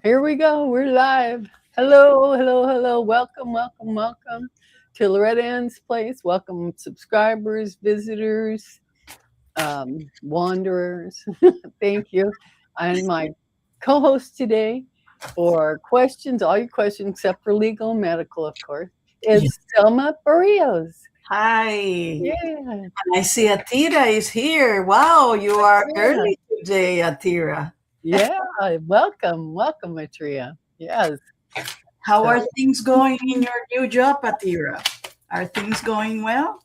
Here we go. We're live. Hello, hello, hello. Welcome, welcome, welcome to Loretta Ann's Place. Welcome, subscribers, visitors, wanderers. Thank you. And my co host today for questions, all your questions except for legal and medical, of course, Yeah. is Selma Barrios. Hi. Yeah, I see Atira is here. Wow, you are yeah, early today, Atira. yeah. Welcome, welcome, Matria. Yes. How So, are things going in your new job, Atira? Are things going well?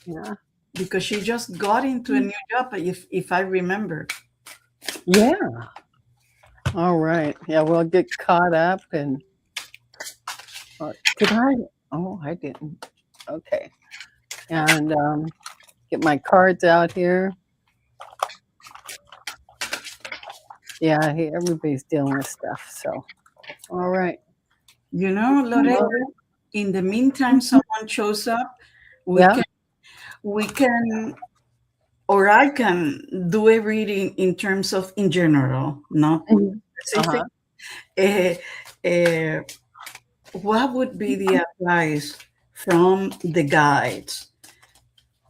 yeah. Because she just got into a new job, if I remember. Yeah. All right. Yeah, we'll get caught up and did I? Oh, I didn't. Okay. And get my cards out here. Yeah, hey, everybody's dealing with stuff. So, all right. You know, Loretta, Well, in the meantime, someone shows up, we yeah. can we can or I can do a reading in terms of in general, not Mhm. specific. Uh-huh. Uh, uh, what would be the advice from the guides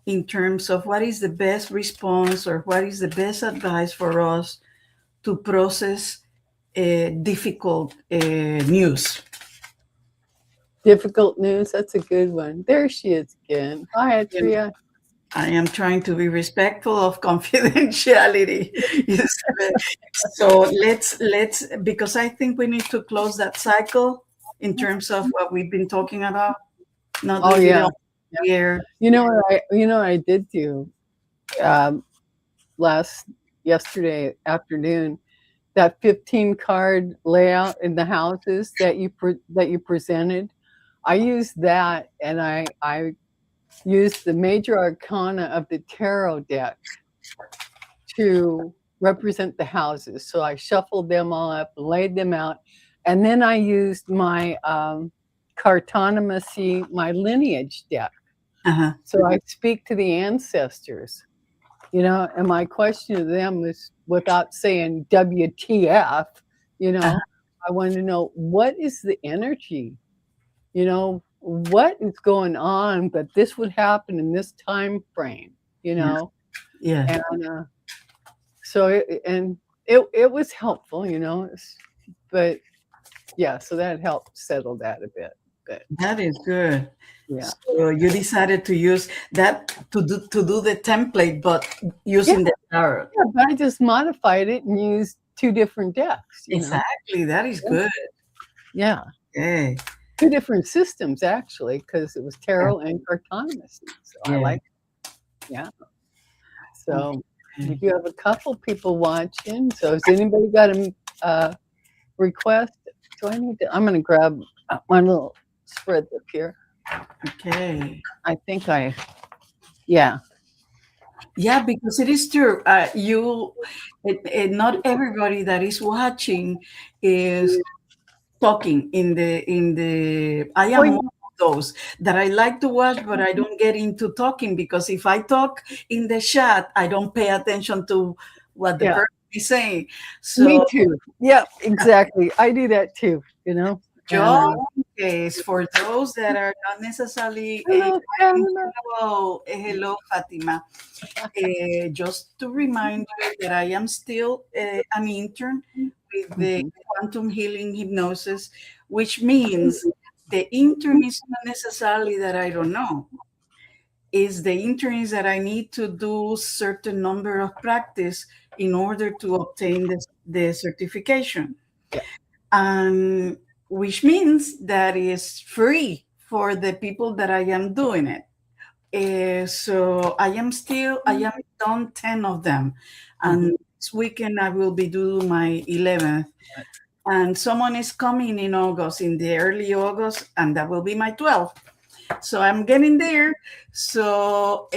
in terms of what is the best response or what is the best advice for us to process difficult news? Difficult news. That's a good one. There she is again. Hi, You know, Atria. I am trying to be respectful of confidentiality. Yes. So let's because I think we need to close that cycle in terms of what we've been talking about, not Oh leave it yeah. on Yeah. the air. You know what I did do um, last yesterday afternoon, that 15 card layout in the houses that you presented. I used that, and I used the major arcana of the tarot deck to represent the houses. So I shuffled them all up, laid them out, and then I used my cartonomacy, my lineage deck. Uh-huh. So I speak to the ancestors, and my question to them was, without saying WTF, Uh-huh. I wanted to know, what is the energy? What is going on that this would happen in this time frame, you Yeah. know? Yeah. And it was helpful, but yeah, so that helped settle that a bit. But That is good. yeah. So you decided to use that to do the template, but Yeah, using the tarot. yeah, but I just modified it and used two different decks. Exactly. That is Yeah. good. Yeah. Okay. Two different systems actually, because it was Yeah. tarot and cartonomy. So I Yeah. like, yeah. So we Okay. do have a couple people watching. So has anybody got a request? Do I need to? I'm going to grab my little spread up here. Okay. I think yeah. Yeah, because it is true. Not everybody that is watching is talking in the. I Oh, am yeah. one of those that I like to watch, but I don't get into talking because if I talk in the chat, I don't pay attention to what the Yeah. person is saying. Me So too. Yeah, exactly. I do that too. And just in case, for those that are not necessarily hello, Selma. hello, Fatima. Just to remind you that I am still an intern with the Mhm. quantum healing hypnosis, which means the intern is not necessarily that I don't know. Is the intern is that I need to do certain number of practice in order to obtain the certification, Yeah. and which means that is free for the people that I am doing it. So I am done 10 of them. Mhm. And this weekend I will be doing my 11th. And someone is coming in August, in the early August, and that will be my 12th. So I'm getting there. So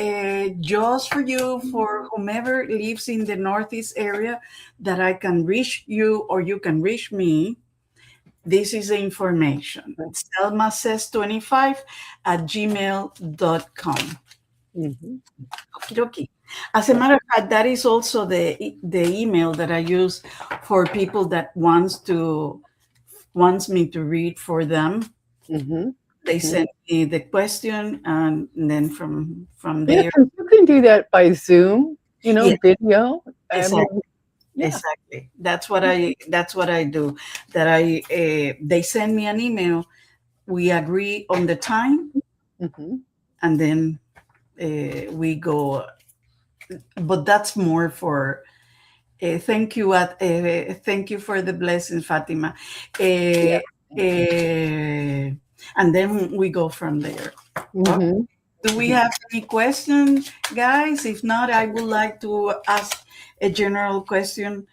just for you, for whomever lives in the Northeast area, that I can reach you or you can reach me, this is the information. Selma says 25 at gmail.com. Mhm. Okie dokie. As a matter of fact, that is also the email that I use for people that wants me to read for them. Mhm, They mhm. send me the question, and then from Yeah, there, 'cause you can do that by Zoom, yeah, video. I mean, exactly, yeah. exactly. That's what I do. That I they send me an email. We agree on the time, Mhm. and then we go. But that's more for. Thank you for the blessings, Fatima. Yeah, Uh, thank you. and then we go from there. Oh, Mhm, do we mhm. have any questions, guys? If not, I would like to ask a general question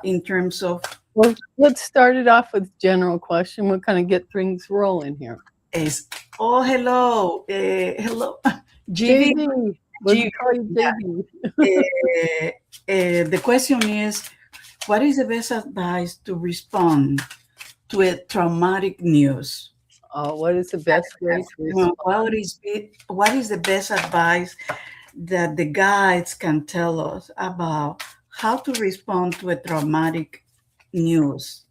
in terms of Well, let's start it off with general question. We'll kinda get things rolling here. is oh hello GB JB, we'll GB. call you Yeah. JB. The question is, what is the best advice to respond to a traumatic news? What is the best way to What respond? is the best advice that the guides can tell us about how to respond to a traumatic news?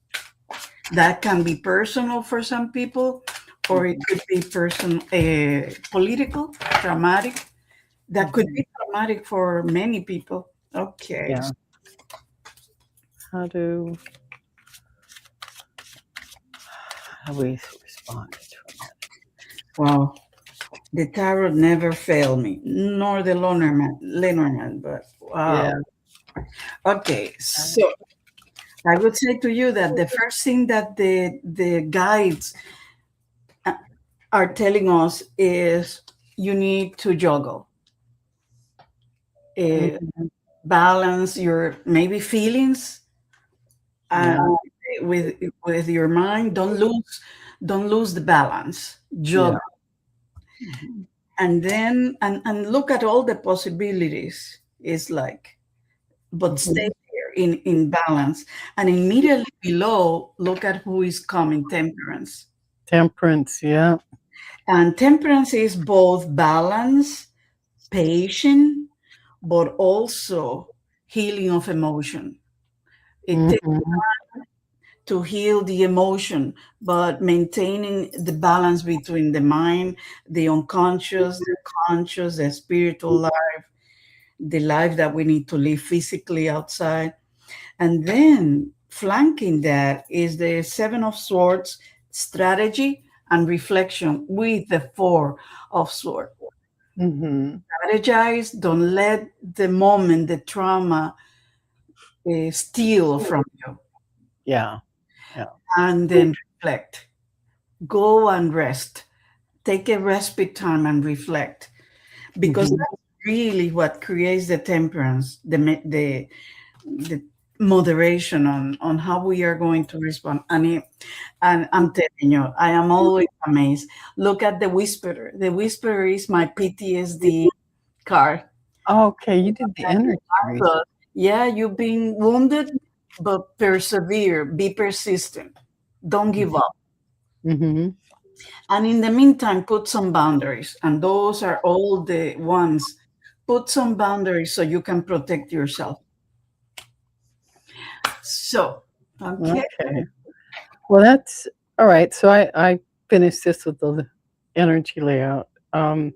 That can be personal for some people, or it Mhm, could be political, traumatic. That could mhm. be traumatic for many people. Okay. Yeah. How do how do we respond to traumatic? Wow. The tarot never failed me, nor the Lenormand, but wow. Yeah. Okay, Um, so I would say to you that the first thing that the guides uh, are telling us is you need to juggle, uh, mhm. balance your maybe feelings uh, Yeah. with your mind. Don't lose the balance. Yeah. Juggle, Mhm, and then and look at all the possibilities. It's like, but stay mhm. there in balance. And immediately below, look at who is coming. Temperance. Temperance, yeah. And temperance is both balance, patience, but also healing of emotion. It takes Mhm. to heal the emotion, but maintaining the balance between the mind, the unconscious, the conscious, the spiritual life, the life that we need to live physically outside. And then flanking that is the Seven of Swords strategy and reflection with the Four of Swords. Mhm. Strategize, don't let the moment, the trauma steal from you. Yeah. Yeah. And then reflect. Go and rest. Take a respite time and reflect. Because Mhm. that's really what creates the temperance, the moderation on how we are going to respond. And I'm telling you, I am always amazed. Look at the whisperer. The whisperer is my PTSD card. Okay, you did the energy reading. So, yeah, you've been wounded, but persevere, be persistent, don't give up. Mhm. And in the meantime, put some boundaries. And those are all the ones. Put some boundaries so you can protect yourself. So, okay. Okay. Well, that's all right. So I finished this with the energy layout. And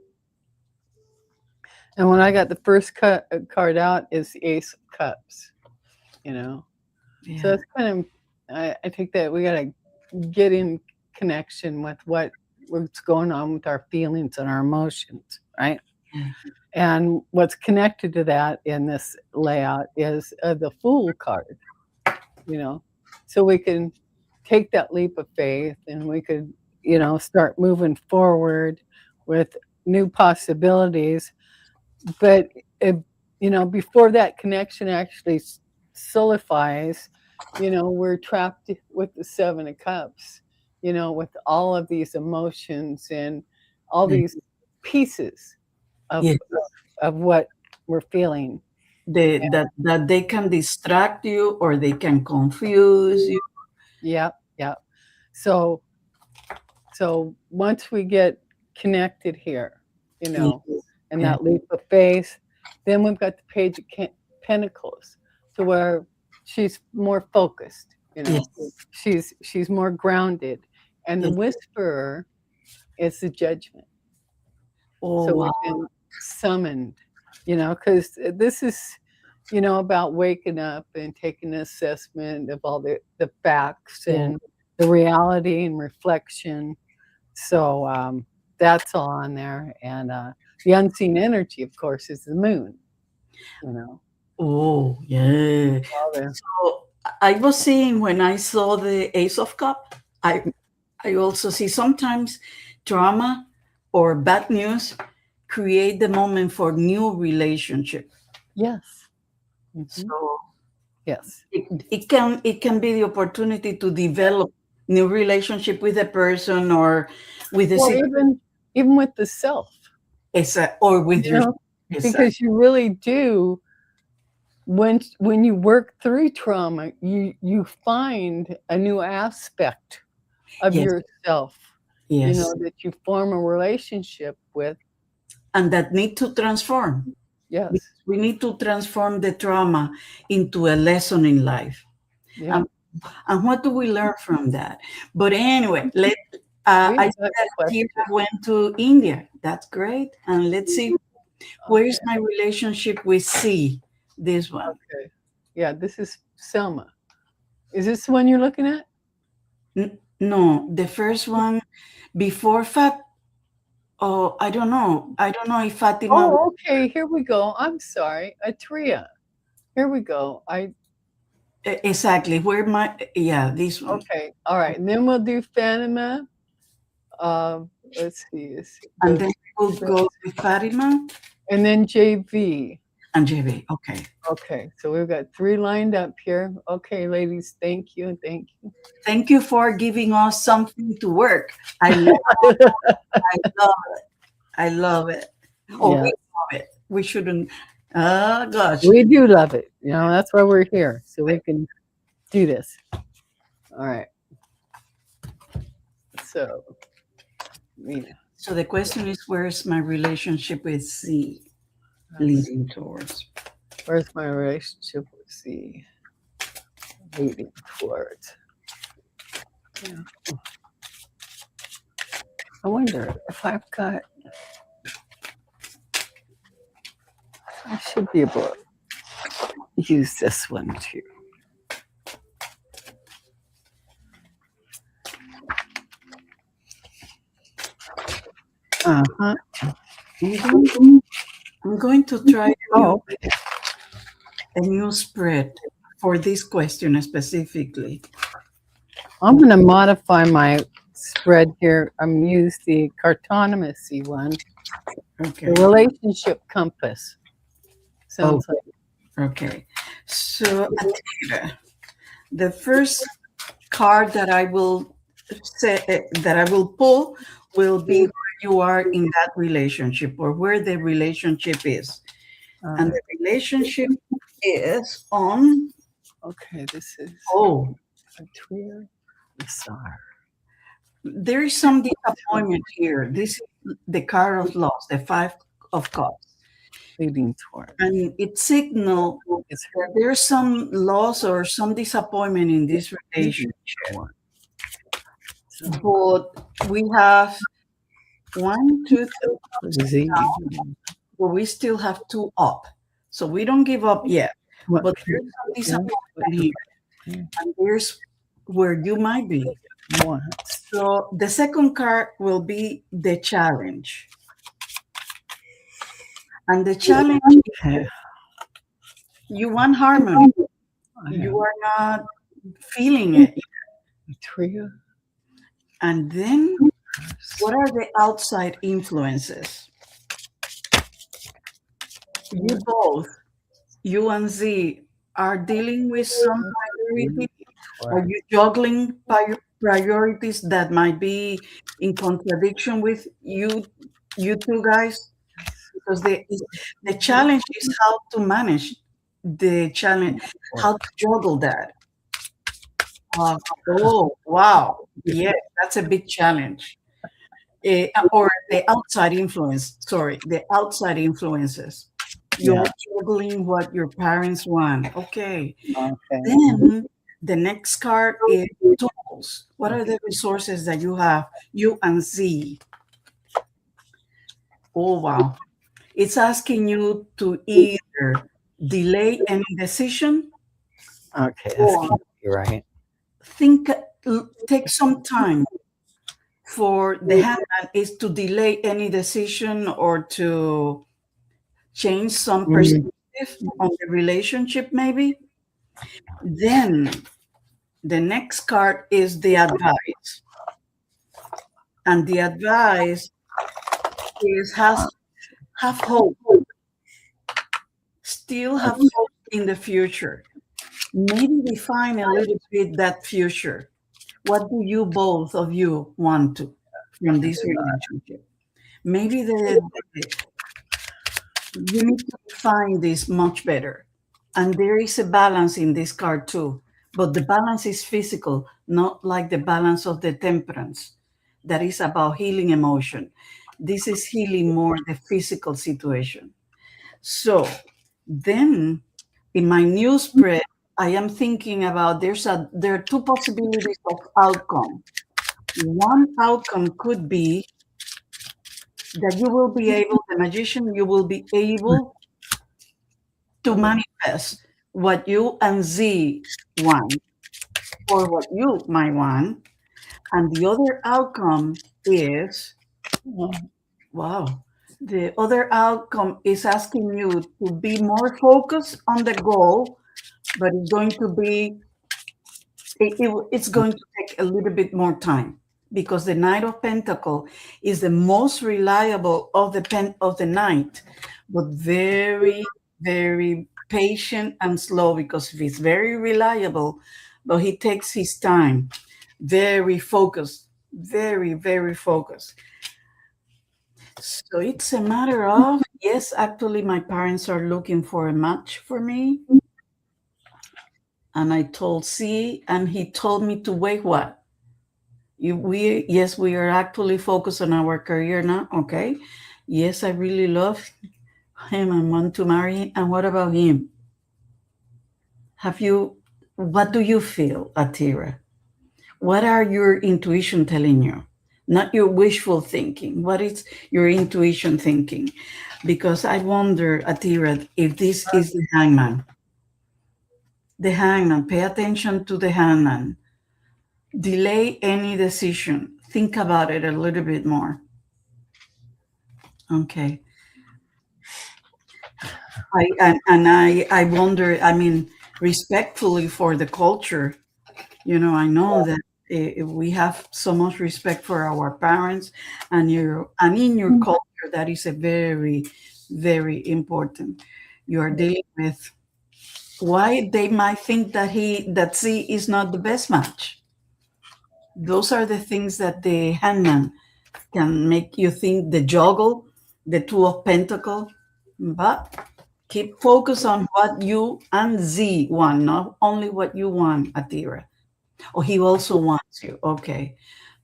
when I got the first card out is the Ace of Cups, you know. So Yeah. that's kind of I think that we got to get in connection with what's going on with our feelings and our emotions, right? And what's connected to that in this layout is the Fool card, you know. So we can take that leap of faith and we could, start moving forward with new possibilities. But, it, before that connection actually solidifies, we're trapped with the Seven of Cups, with all of these emotions and all Yeah. these pieces of, Yeah. of what we're feeling. That they can distract you or they can confuse you. Yeah, yeah. So so once we get connected here, Yeah. and Yeah. that leap of faith, Then we've got the Page of Pentacles, to where she's more focused. Yes. She's more grounded, and the Yes. Whisperer is the Judgment. Oh, So wow. we've been summoned, because this is, about waking up and taking an assessment of all the facts Yeah. and the reality and reflection. So that's all on there. And the unseen energy, of course, is the moon, you know. Oh, yeah. All there. So I was seeing when I saw the Ace of Cup, I also see sometimes trauma or bad news create the moment for new relationship. Yes. So Yes. it can be the opportunity to develop new relationship with a person or with a Or situation, even with the self, or with you your. know, Exactly. because you really do. When you work through trauma, you find a new aspect of Yes, yourself, yes, that you form a relationship with. and that need to transform. Yes. We need to transform the trauma into a lesson in life. Yeah. And, and what do we learn from that? But anyway, We I have see a that question. Tira went to India. That's great. And let's see, where is Okay. my relationship with C? This one. Okay. Yeah, this is Selma. Is this the one you're looking at? No, the first one before Fat. Oh, I don't know. I don't know if Fatima. Oh, okay. Here we go. I'm sorry. Atria. Here we go. Exactly. Where my. Yeah, this one. Okay. All right. And then we'll do Fatima. Let's see. And then we will go with Fatima And then JV. and JB. Okay. Okay. So we've got 3 lined up here. Okay, ladies. Thank you. Thank you. Thank you for giving us something to work. I love, I love it. I love it. Oh, Yeah. we love it. We shouldn't. Oh gosh. We do love it. That's why we're here. So we can do this. All right. So, yeah. So the question is, where's my relationship with C leading towards? Where's my relationship with C leading towards? Yeah. I wonder if I've got. I should be able to use this one too. Uh-huh. I'm going to try Oh, a new spread for this question specifically. I'm going to modify my spread here. I'm going to use the cartonomacy one. Okay. The relationship compass. Sounds like. Okay. So Atira, the first card that I will pull will be where you are in that relationship or where the relationship is. And the relationship is on. Okay, this is Oh, a Atria Bizarre. there is some disappointment here. This is the card of loss, the 5 of cups. Leading toward. And it signals It's that there's some loss or some disappointment in this relationship. But we have 1, 2, 3, Z. but we still have 2 up. So we don't give up yet. What But there's some disappointment here. And there's where you might be. So the second card will be the challenge. And the challenge is you want harmony. You are not feeling it. Atria. And then what are the outside influences? You both, you and Z, are dealing with some priority. Are you juggling priorities that might be in contradiction with you two guys? Because the challenge is how to manage the challenge, how to juggle that. Oh, wow. Yeah, that's a big challenge. Or the outside influence, sorry, the outside influences. You're Yeah. juggling what your parents want. Okay. Okay. Then the next card is tools. What are the resources that you have? You and Z. Oh, wow. It's asking you to either delay any decision Okay. That's or can't be right. think, take some time for the hangman is to delay any decision or to change some Mm, perspective on the relationship, maybe. Then the next card is the advice. And the advice is have hope, still have hope in the future. Maybe define a little bit that future. What do you both of you want to from this relationship? Maybe you need to define this much better. And there is a balance in this card too. But the balance is physical, not like the balance of the temperance. That is about healing emotion. This is healing more the physical situation. So then in my new spread, I am thinking about there are two possibilities of outcome. One outcome could be that you will be able, the magician, you will be able to manifest what you and Z want or what you might want. And the other outcome is, wow, the other outcome is asking you to be more focused on the goal, but it's going to be, it's going to take a little bit more time because the Knight of Pentacle is the most reliable of the Knight, but very, very patient and slow because he's very reliable, but he takes his time, very focused, very, very focused. So it's a matter of, yes, actually, my parents are looking for a match for me. And I told C, and he told me to wait what? Yes, we are actually focused on our career now. Okay. Yes, I really love him and want to marry him. And what about him? Have you, what do you feel, Atira? What are your intuition telling you? Not your wishful thinking. What is your intuition thinking? Because I wonder, Atira, if this is the hangman. The hangman, pay attention to the hangman. Delay any decision. Think about it a little bit more. Okay. I wonder, I mean, respectfully for the culture, I know that we have so much respect for our parents and in your culture that is a very, very important. You are dealing with why they might think that C is not the best match. Those are the things that the hangman can make you think, the juggle, the two of pentacle, but keep focus on what you and Z want, not only what you want, Atira. Oh, he also wants you. Okay.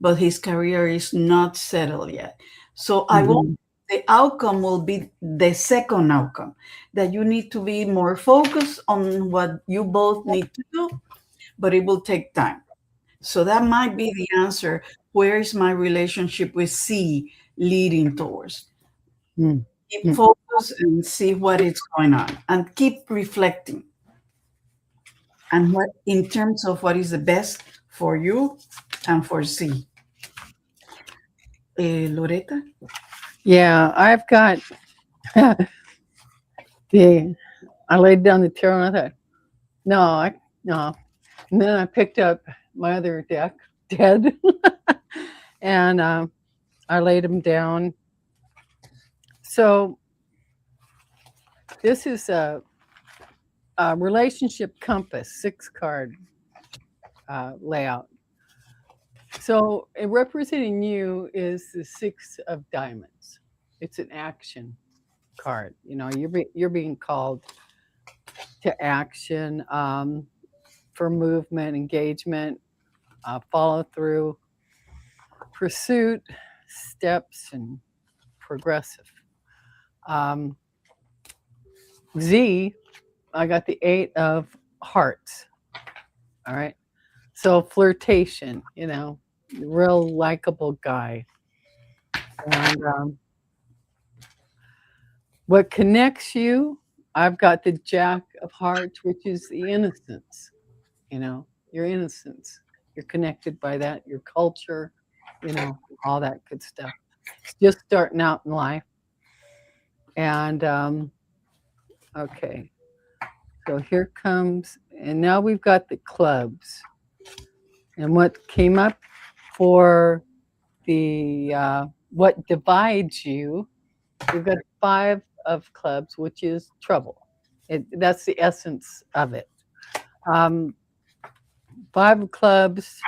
But his career is not settled yet. So I want mhm, the outcome will be the second outcome, that you need to be more focused on what you both need to do, but it will take time. So that might be the answer. Where is my relationship with C leading towards? mm, Keep mm. focus and see what is going on and keep reflecting and what in terms of what is the best for you and for C. Loretta? Yeah, I've got the. I laid down the tarot and I thought, no, no. And then I picked up my other deck, dead, and I laid them down. So this is a relationship compass, 6 card layout. So representing you is the 6 of diamonds. It's an action card. You're being called to action, for movement, engagement, follow through, pursuit, steps, and progressive. Um, Z, I got the 8 of hearts. All right. So flirtation, real likable guy. And what connects you? I've got the Jack of Hearts, which is the innocence, your innocence. You're connected by that, your culture, all that good stuff. It's just starting out in life. And okay, so here comes, and now we've got the clubs. And what came up for the what divides you, we've got 5 of clubs, which is trouble. That's the essence of it. Um, 5 of clubs,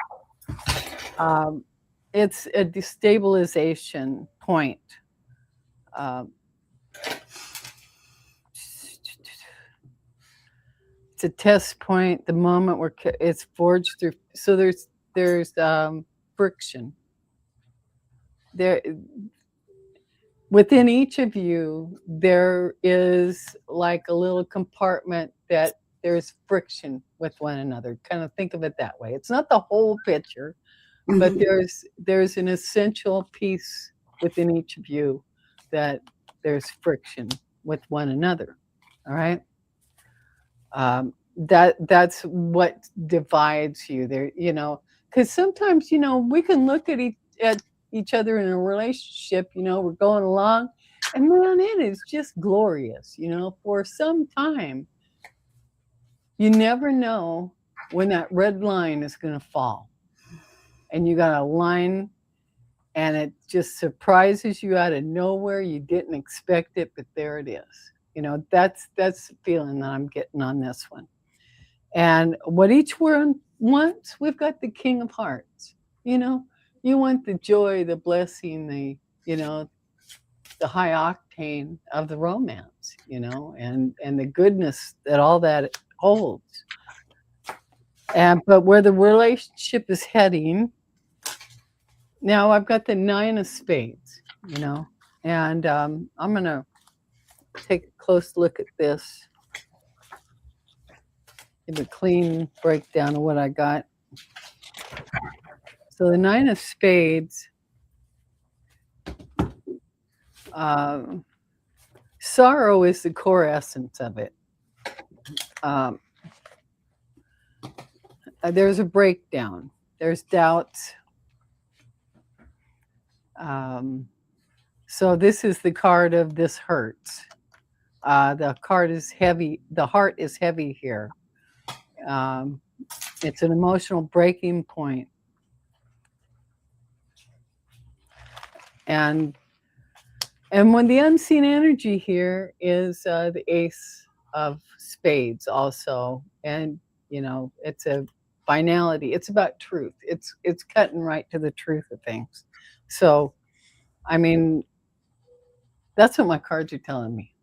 um, it's a destabilization point. Um, it's a test point. The moment where it's forged through. So there's friction there within each of you. There is like a little compartment that there's friction with one another. Kind of think of it that way. It's not the whole picture, but Mhm. there's an essential piece within each of you that there's friction with one another. All right. That's what divides you there, because sometimes, we can look at each other in a relationship, we're going along, and man, it is just glorious, for some time. You never know when that red line is going to fall, and you got a line, and it just surprises you out of nowhere. You didn't expect it, but there it is. That's the feeling that I'm getting on this one. And what each one wants, we've got the King of Hearts. You know, you want the joy, the blessing, the high octane of the romance, and the goodness that all that holds. And but where the relationship is heading, now I've got the 9 of spades, and I'm gonna take a close look at this. Give a clean breakdown of what I got. So the 9 of spades, um, sorrow is the core essence of it. Um, there's a breakdown. There's doubts. So this is the card of this hurts. The card is heavy. The heart is heavy here. Um, it's an emotional breaking point. And when the unseen energy here is the Ace of Spades also, and it's a finality. It's about truth. It's cutting right to the truth of things. So, I mean, that's what my cards are telling me.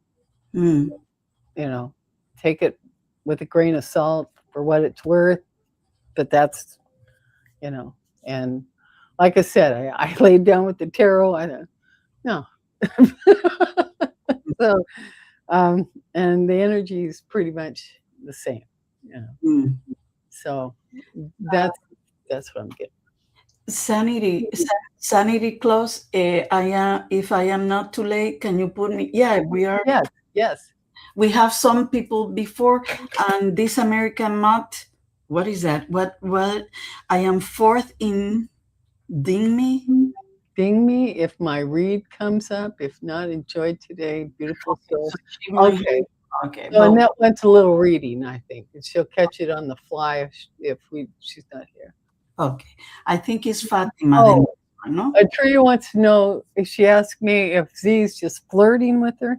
Mm. You know, take it with a grain of salt for what it's worth, but that's you know, and like I said, I laid down with the tarot. I don't no. So um, and the energy is pretty much the same. You know. Mm. So that's that's what I'm getting. Sanity, sanity clause. I am. If I am not too late, can you put me? Yeah, we are. Yes, yes. We have some people before, and this American month. What is that? What? I am fourth in Ding Me. Ding me if my read comes up. If not, enjoy today. Beautiful souls. So she might. Okay. Okay, So but Annette wants a little reading, I think. And she'll catch it on the fly if she's not here. okay. I think it's Fatima. Oh, No. Tria wants to know if she asked me if Z's just flirting with her.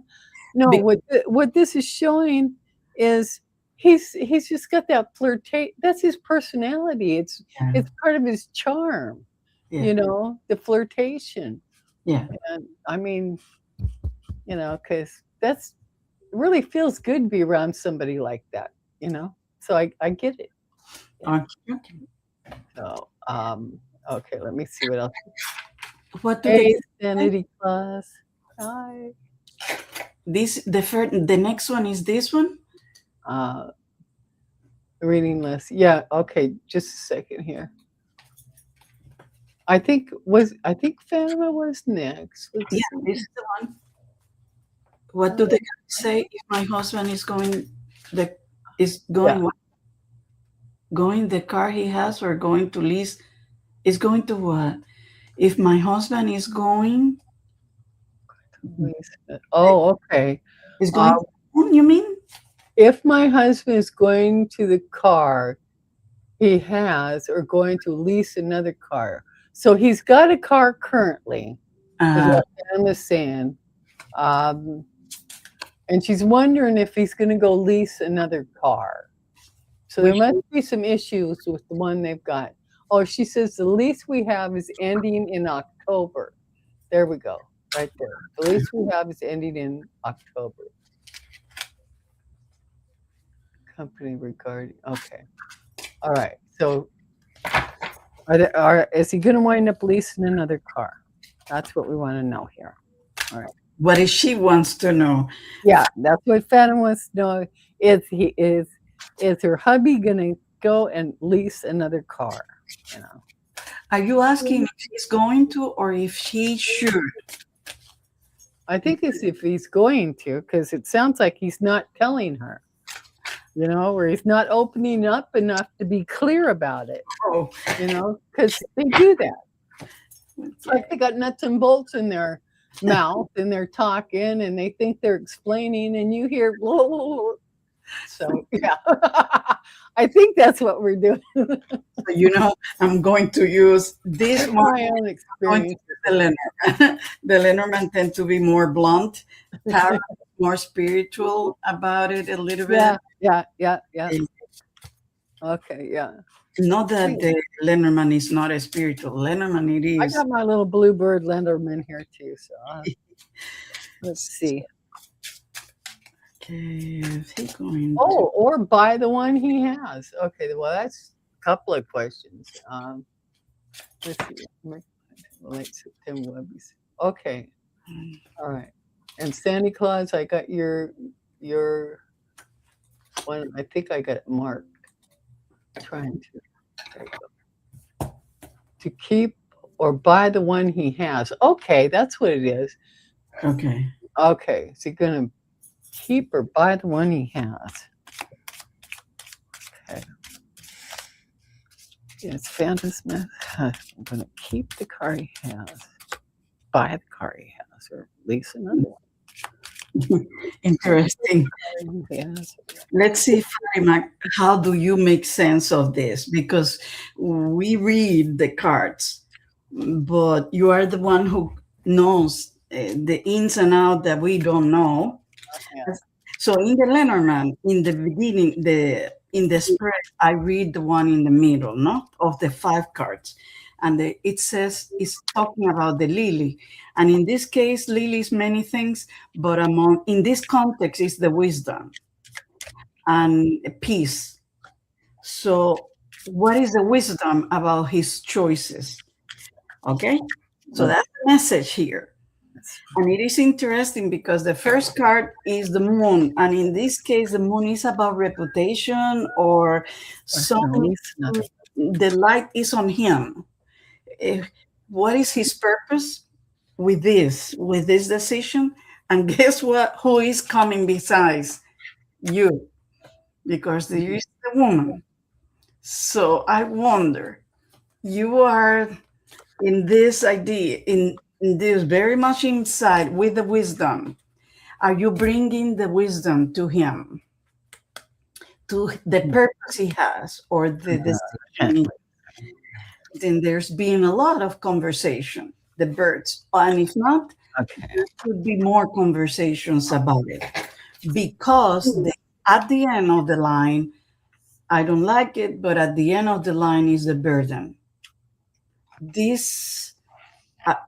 No, Be- what this is showing is he's just got that flirtate. That's his personality. yeah. It's part of his charm. Yeah. The flirtation. Yeah. And I mean, because that's really feels good to be around somebody like that. So I get it. Okay. Okay. So okay, let me see what else. What do Hey, they? Sanity Claus. Hi. the next one is this one. Uh, reading list. Yeah. Okay. Just a second here. I think Fatima was next. Let's Yeah, see. this is the one. What do Uh, they say if my husband is going the is yeah. going what? Going the car he has or going to lease is going to what? If my husband is going Oh, okay. is Uh, going you mean? if my husband is going to the car he has or going to lease another car. So he's got a car currently, is Uh what Pam is saying. Um, and she's wondering if he's going to go lease another car. So there which must be some issues with the one they've got. Oh, she says the lease we have is ending in October. There we go, right there. The lease we have is ending in October. Company regarding, okay. All right. So is he going to wind up leasing another car? That's what we want to know here. All right. what is she wants to know. Yeah, that's what Phantom wants to know. Is her hubby gonna go and lease another car? You know. Are you asking if she's going to or if she should? I think it's if he's going to, because it sounds like he's not telling her. You know, or he's not opening up enough to be clear about it. Oh, You know, because they do that. It's like they got nuts and bolts in their mouth and they're talking and they think they're explaining and you hear blah, blah, blah. So yeah. I think that's what we're doing. I'm going to use this From one. my own experience. The Lenormand. The Lenormand tend to be more blunt, Tara more spiritual about it a little bit. Yeah. Okay, yeah. Not that the Lenormand is not a spiritual. Lenormand it I is. got my little bluebird Lenderman here too. So let's see. Okay, is he going Oh, or buy the one he has. Okay, well that's a couple of questions. Let's see. Late September. Okay. All right. And Santa Claus, I got your one. I think I got it marked. Trying to. There you go. To keep or buy the one he has. Okay, that's what it is. Okay. Okay, is he going to keep or buy the one he has? Okay. It's Phantom Smith. I'm going to keep the car he has, buy the car he has, or lease another one. Interesting. Yes. Let's see, Fatima, how do you make sense of this? Because we read the cards, but you are the one who knows the ins and outs that we don't know. Yeah. So in the Lenormand, in the beginning, in the spread, I read the one in the middle, no, of the 5 cards, and it says it's talking about the lily, and in this case, lily is many things, but in this context, is the wisdom and peace. So, what is the wisdom about his choices? Okay, so that's the message here. And it is interesting because the first card is the moon. And in this case, the moon is about reputation or something. The light is on him. What is his purpose with this decision? And guess what? Who is coming besides you? Because there is the woman. So I wonder, you are in this idea, in this very much inside with the wisdom. Are you bringing the wisdom to him, to the purpose he has, or the decision? Then there's been a lot of conversation, the birds. And if not, there could be more conversations about it. Because at the end of the line, I don't like it, but at the end of the line is the burden. This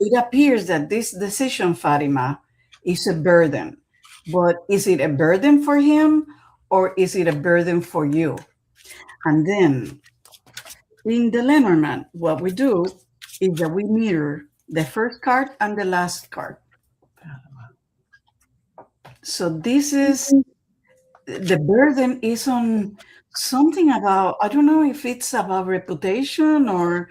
it appears that this decision, Fatima, is a burden. But is it a burden for him or is it a burden for you? And then in the Lenormand, what we do is that we mirror the first card and the last card. So this is the burden is on something about, I don't know if it's about reputation or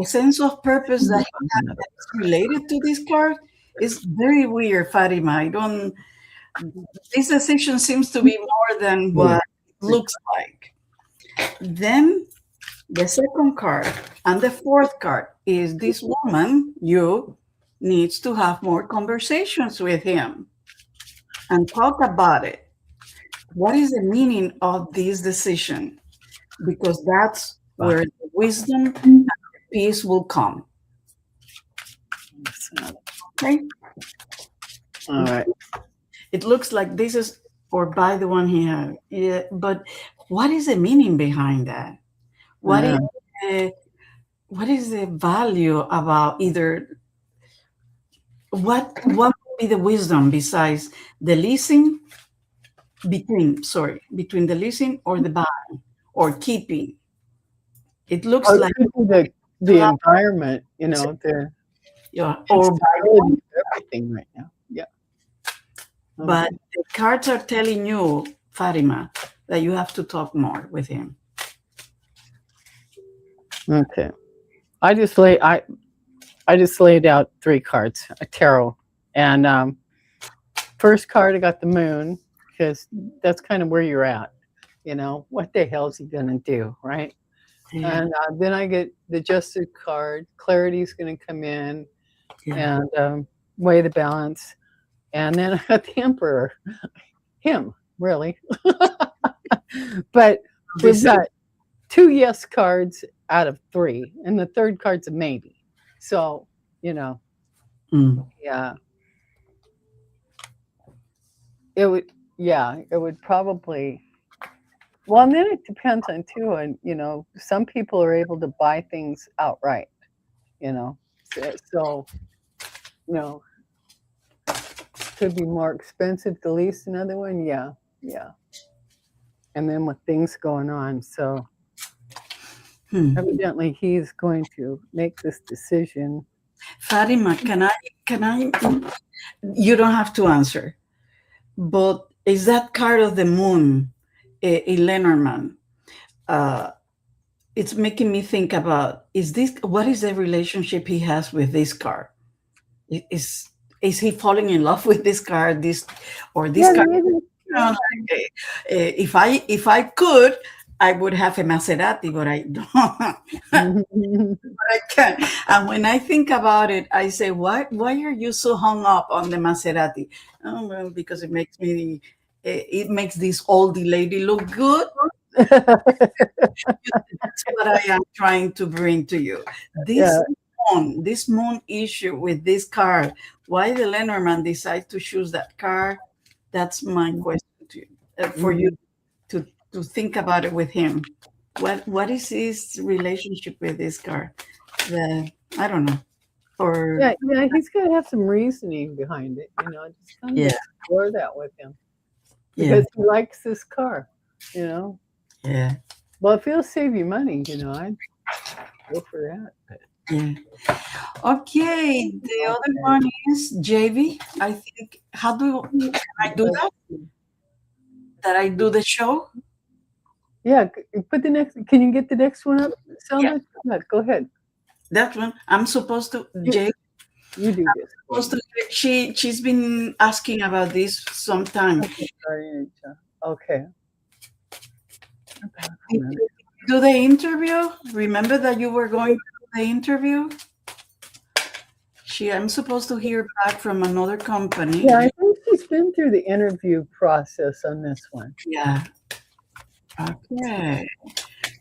a sense of purpose that he has that's related to this card. Is very weird, Fatima. I don't. This decision seems to be more than what it looks like. Then the second card and the fourth card is this woman, you, needs to have more conversations with him and talk about it. What is the meaning of this decision? Because that's where the wisdom and peace will come. Okay? All right. It looks like this is or by the one he had. Yeah, but what is the meaning behind that? What is Yeah. the what is the value about either what would be the wisdom besides the leasing between the leasing or the buying or keeping? It looks Or it like could be to the have environment, the yeah, or instability buying, of everything right now. Yeah. but Okay. the cards are telling you, Fatima, that you have to talk more with him. Okay. I just lay I just laid out three cards, a tarot, and first card I got the moon because that's kind of where you're at. What the hell is he gonna do, right? Yeah, And then I get the Justice card. Clarity's gonna come in yeah. and weigh the balance, and then I got the Emperor. Him, really, but we've This got two yes cards out of three, and the third card's a maybe. So, you know, mm, yeah, it would, yeah, it would probably. Well, and then it depends on too, and some people are able to buy things outright. You know, so you know, could be more expensive to lease another one. Yeah, yeah, and then with things going on, so hmm. evidently he's going to make this decision. Fatima, can I you don't have to answer, but is that card of the moon a Lenormand? Uh, it's making me think about what is the relationship he has with this card? Is he falling in love with this card? This Yeah, card? there is. If I could, I would have a Maserati, but I don't. I can. And when I think about it, I say, why are you so hung up on the Maserati? Oh, well, because it makes this oldie lady look good. That's what I am trying to bring to you. Yeah. This moon issue with this car, why the Lenormand decides to choose that car, that's my question to you, for you Mhm. to think about it with him. What is his relationship with this car? I don't know. Or Yeah, yeah, he's got to have some reasoning behind it, just kind of yeah, explore that with him yeah, because he likes this car, you know. yeah, Well, if it'll save you money, I'd go for that. yeah. Okay, the other one is JV. I think can I do that? That I do the show? Yeah, put the next. Can you get the next one up, Yeah, Selma? Go ahead. that one. I'm supposed to You J you do this. supposed to she's been asking about this sometime. Okay, sorry, okay. Did you do the interview? Remember that you were going to do the interview? I'm supposed to hear back from another company. Yeah, I think she's been through the interview process on this one. Yeah. Okay.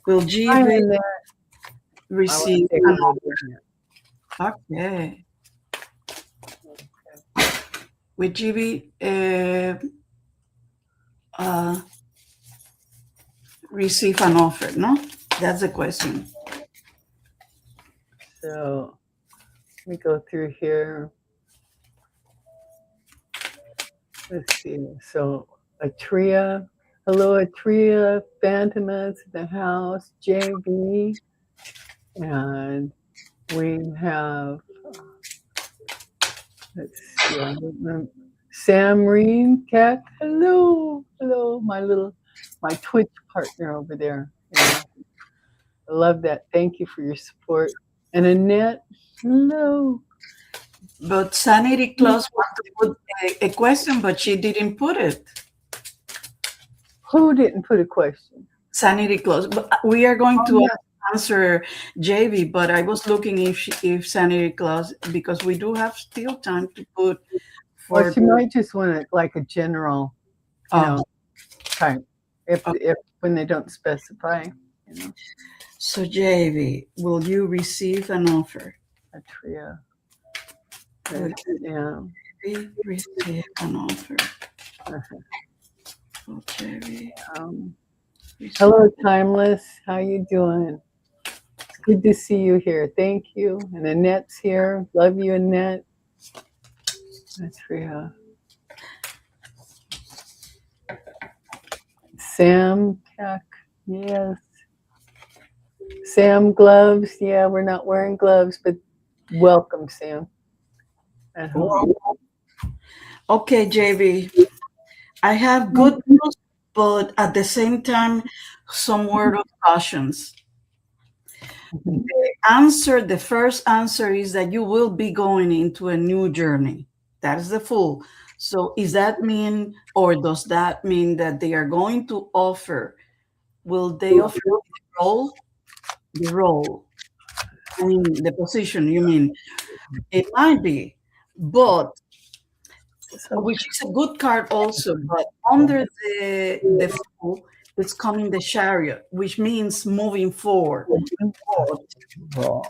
Will I'm GB in there. I want receive to take an a look at it. okay. Will GB receive an offer? No? That's the question. So let me go through here. Let's see. So Atria, hello Atria, Phantomas in the house, JV, and we have let's see. I don't remember. Sam Reen Cat. Hello, hello, my Twitch partner over there. I love that. Thank you for your support. And Annette, hello. But Sanity Claus wanted to put a question, but she didn't put it. Who didn't put a question? Sanity Claus. But we are going Oh, to yeah. answer JV, but I was looking if Sanity Claus, because we do have still time to put Well, for she the. might just want it like a general, you Oh, know, type. If oh. when they don't specify, you know, So JV, will you receive an offer? a trio. Will Yeah. you receive an offer? Uh-huh. Oh, JV, Um, receive. hello, Timeless. How you doing? It's good to see you here. Thank you. And Annette's here. Love you, Annette. A trio. Sam Peck. Yes. Sam gloves. Yeah, we're not wearing gloves, but welcome, Sam. At home. Okay, JV, I have good news, but at the same time, some word of cautions. The first answer is that you will be going into a new journey. That is the full. So, is that mean, or does that mean that they are going to offer? Will they offer the role? The role. I mean, the position. You mean it might be, but So, which is a good card also. But under the full, it's coming the chariot, which means moving forward. raw.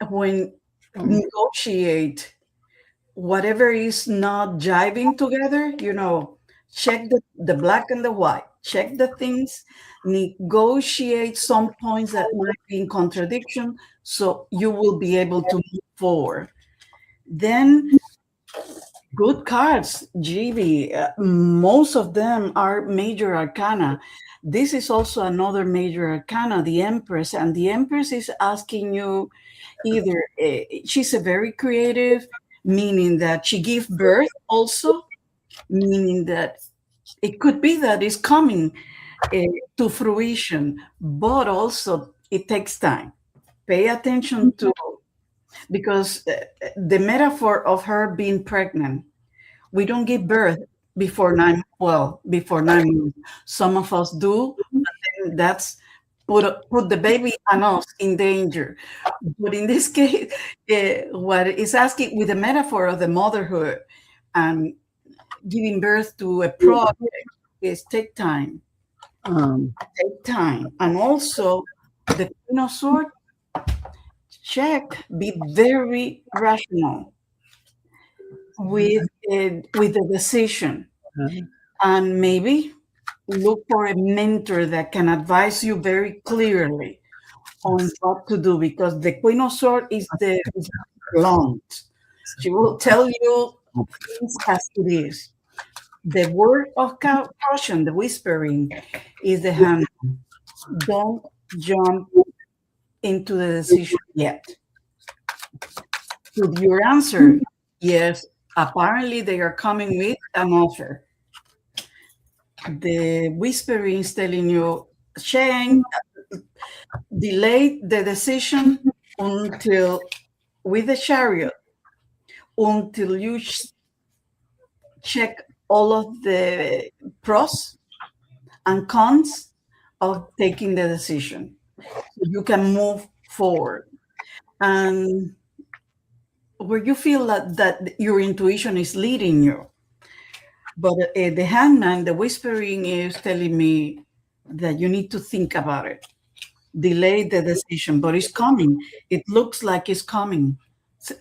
When negotiate whatever is not jiving together, check the black and the white, check the things, negotiate some points that might be in contradiction, so you will be able to move forward. Then good cards, GB. Most of them are major arcana. This is also another major arcana, the Empress, and the Empress is asking you either she's a very creative, meaning that she gave birth also, meaning that it could be that it's coming to fruition, but also it takes time. Pay attention to, because the metaphor of her being pregnant, we don't give birth before 9 months. Some of us do, and that's put the baby and us in danger. But in this case, what is asking with the metaphor of the motherhood and giving birth to a project is Um, take time, and also the Queen of Swords, check, be very rational with the decision, and maybe look for a mentor that can advise you very clearly on what to do, because the Queen of Swords is blunt. She will tell you things as it is. The word of caution, the whispering, is the hand. Don't jump into the decision yet. With your answer, yes, apparently they are coming with an offer. The whispering is telling you, Shane, delay the decision until, with the chariot, until you check all of the pros and cons of taking the decision, so you can move forward. And where you feel that your intuition is leading you. But the hangman, the whispering is telling me that you need to think about it, delay the decision, but it's coming. It looks like it's coming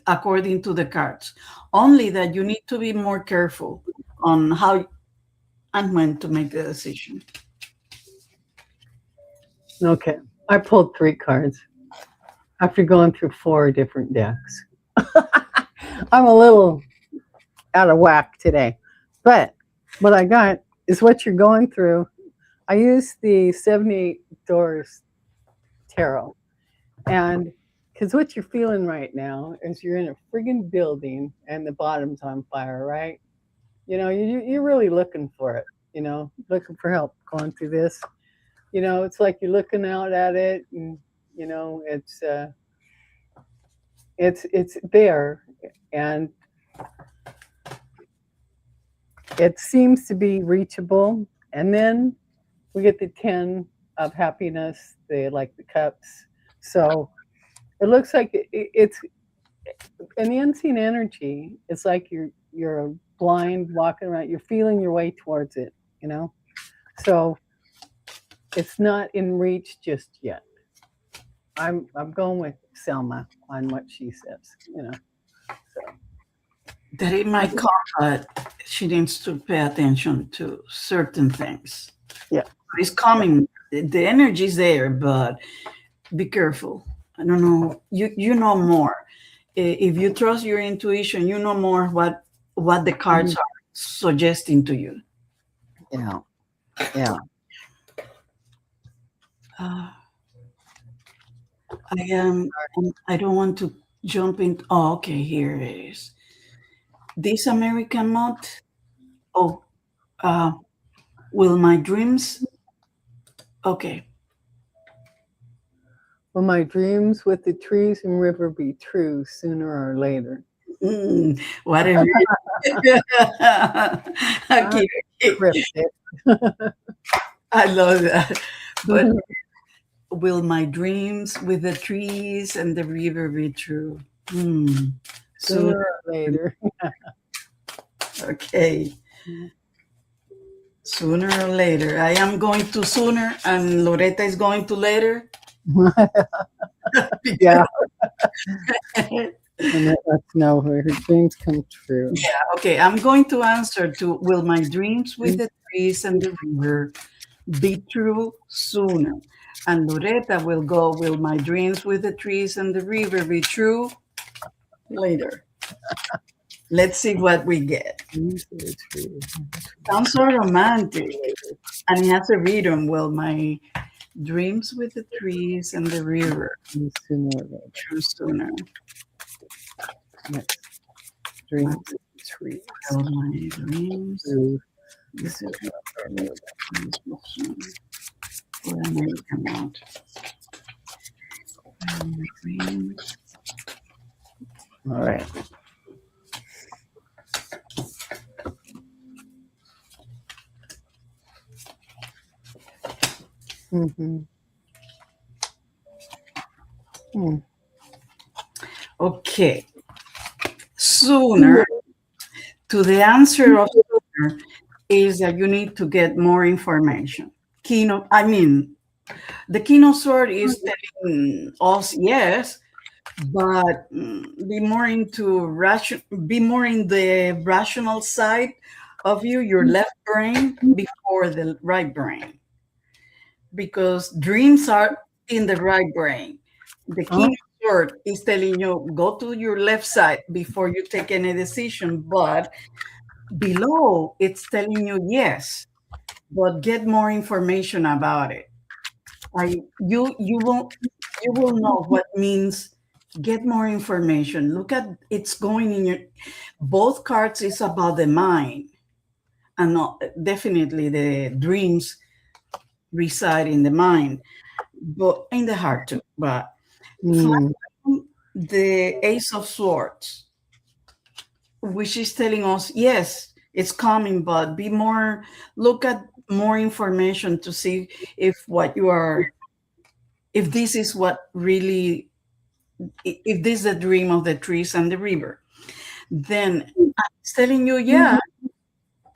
according to the cards. Only that you need to be more careful on how and when to make the decision. okay. I pulled 3 cards after going through 4 different decks. I'm a little out of whack today, but what I got is what you're going through. I used the 78 Doors Tarot, and Because what you're feeling right now is you're in a friggin' building and the bottom's on fire, right? You're really looking for it, looking for help going through this. It's like you're looking out at it, and it's there, and it seems to be reachable. And then we get the 10 of happiness, the cups. So it looks like it's in the unseen energy. It's like you're blind walking around. You're feeling your way towards it, you know. So it's not in reach just yet. I'm going with Selma on what she says. So That it might come, but she needs to pay attention to certain things. yeah, It's coming. The energy is there, but be careful. I don't know. You know more. If you trust your intuition, you know more what the cards are suggesting to you. yeah, yeah. I am. I don't want to jump in. Oh, okay. Here it is. This American mod. Oh, will my dreams? Okay. Will my dreams with the trees and river be true sooner or later? What a okay. Cryptic. I love that. But will my dreams with the trees and the river be true? Sooner or later. Okay. Sooner or later. I am going to sooner and Loretta is going to later. Yeah. And let's know where her dreams come true. Yeah, okay. I'm going to answer to will my dreams with the trees and the river be true sooner? And Loretta will go, will my dreams with the trees and the river be true later? Let's see what we get. Sounds so romantic. And it has a rhythm. Will my dreams with the trees and the river Sooner or later. true sooner? Next. Dreams with the trees. Will my dreams True. with the trees sooner? Will I make them out? Will my dreams All right. Okay. Sooner, to the answer of sooner is that you need to get more information. The Kino sword is telling us yes, but be more in the rational side of you, your left brain before the right brain, because dreams are in the right brain. The Kino sword is telling you go to your left side before you take any decision, but below it's telling you yes, but get more information about it. You will know what means get more information. Look at it's going in your both cards is about the mind, and definitely the dreams reside in the mind, but in the heart too. But the Ace of Swords, which is telling us yes, it's coming, but look at more information to see if this is what really, if this is the dream of the trees and the river. Then it's telling you, yeah,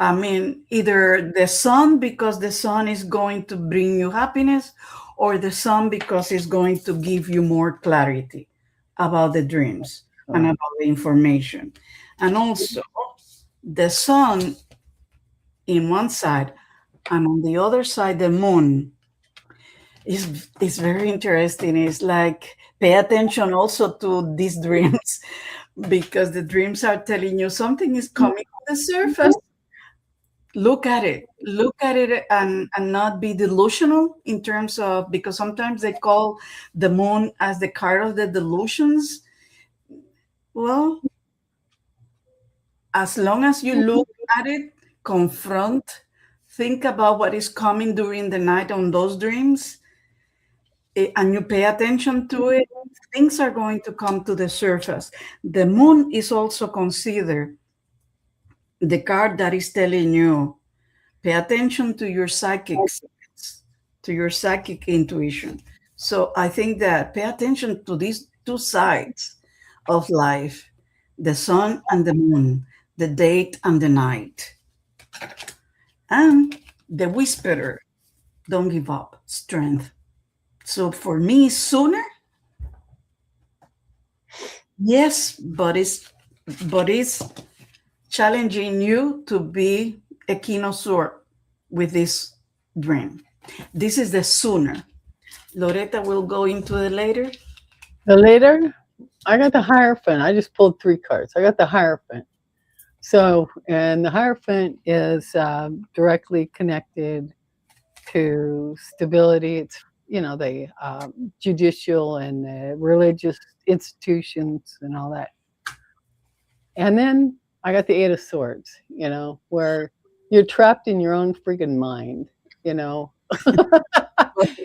I mean, either the sun because the sun is going to bring you happiness, or the sun because it's going to give you more clarity about the dreams and about the information. And also the sun in one side, and on the other side, the moon is very interesting. It's like pay attention also to these dreams, because the dreams are telling you something is coming on the surface. look at it, and not be delusional in terms of, because sometimes they call the moon as the card of the delusions. Well, as long as you look at it, confront, think about what is coming during the night on those dreams, and you pay attention to it, things are going to come to the surface. The moon is also considered the card that is telling you, pay attention to your psychic sense, to your psychic intuition. So I think that pay attention to these two sides of life, the sun and the moon, the day and the night. And the whisperer, don't give up, strength. So for me, sooner, yes, but it's challenging you to be a connoisseur with this dream. This is the sooner. Loretta will go into the later. The later, I got the Hierophant. I just pulled 3 cards. I got the Hierophant. So, and the Hierophant is directly connected to stability. It's, the judicial and the religious institutions and all that. And then I got the 8 of Swords, where you're trapped in your own freaking mind, you know. you're,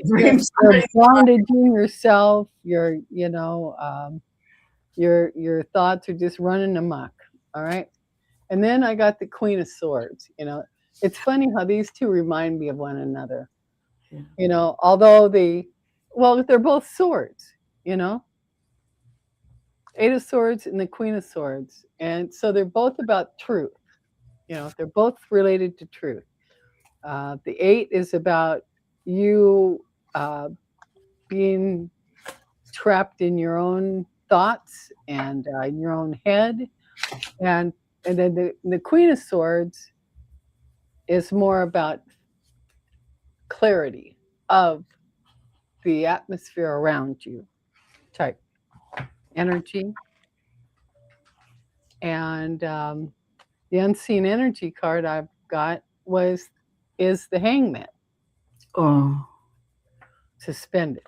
Dreams. you're bondaging yourself. Your thoughts are just running amok. All right. And then I got the Queen of Swords. It's funny how these two remind me of one another. Although they're both swords. 8 of Swords and the Queen of Swords, and so they're both about truth. They're both related to truth. The 8 is about you being trapped in your own thoughts and in your own head, and then the Queen of Swords is more about clarity of the atmosphere around you, type energy. And the unseen energy card I've got is the Hangman, Oh, suspended.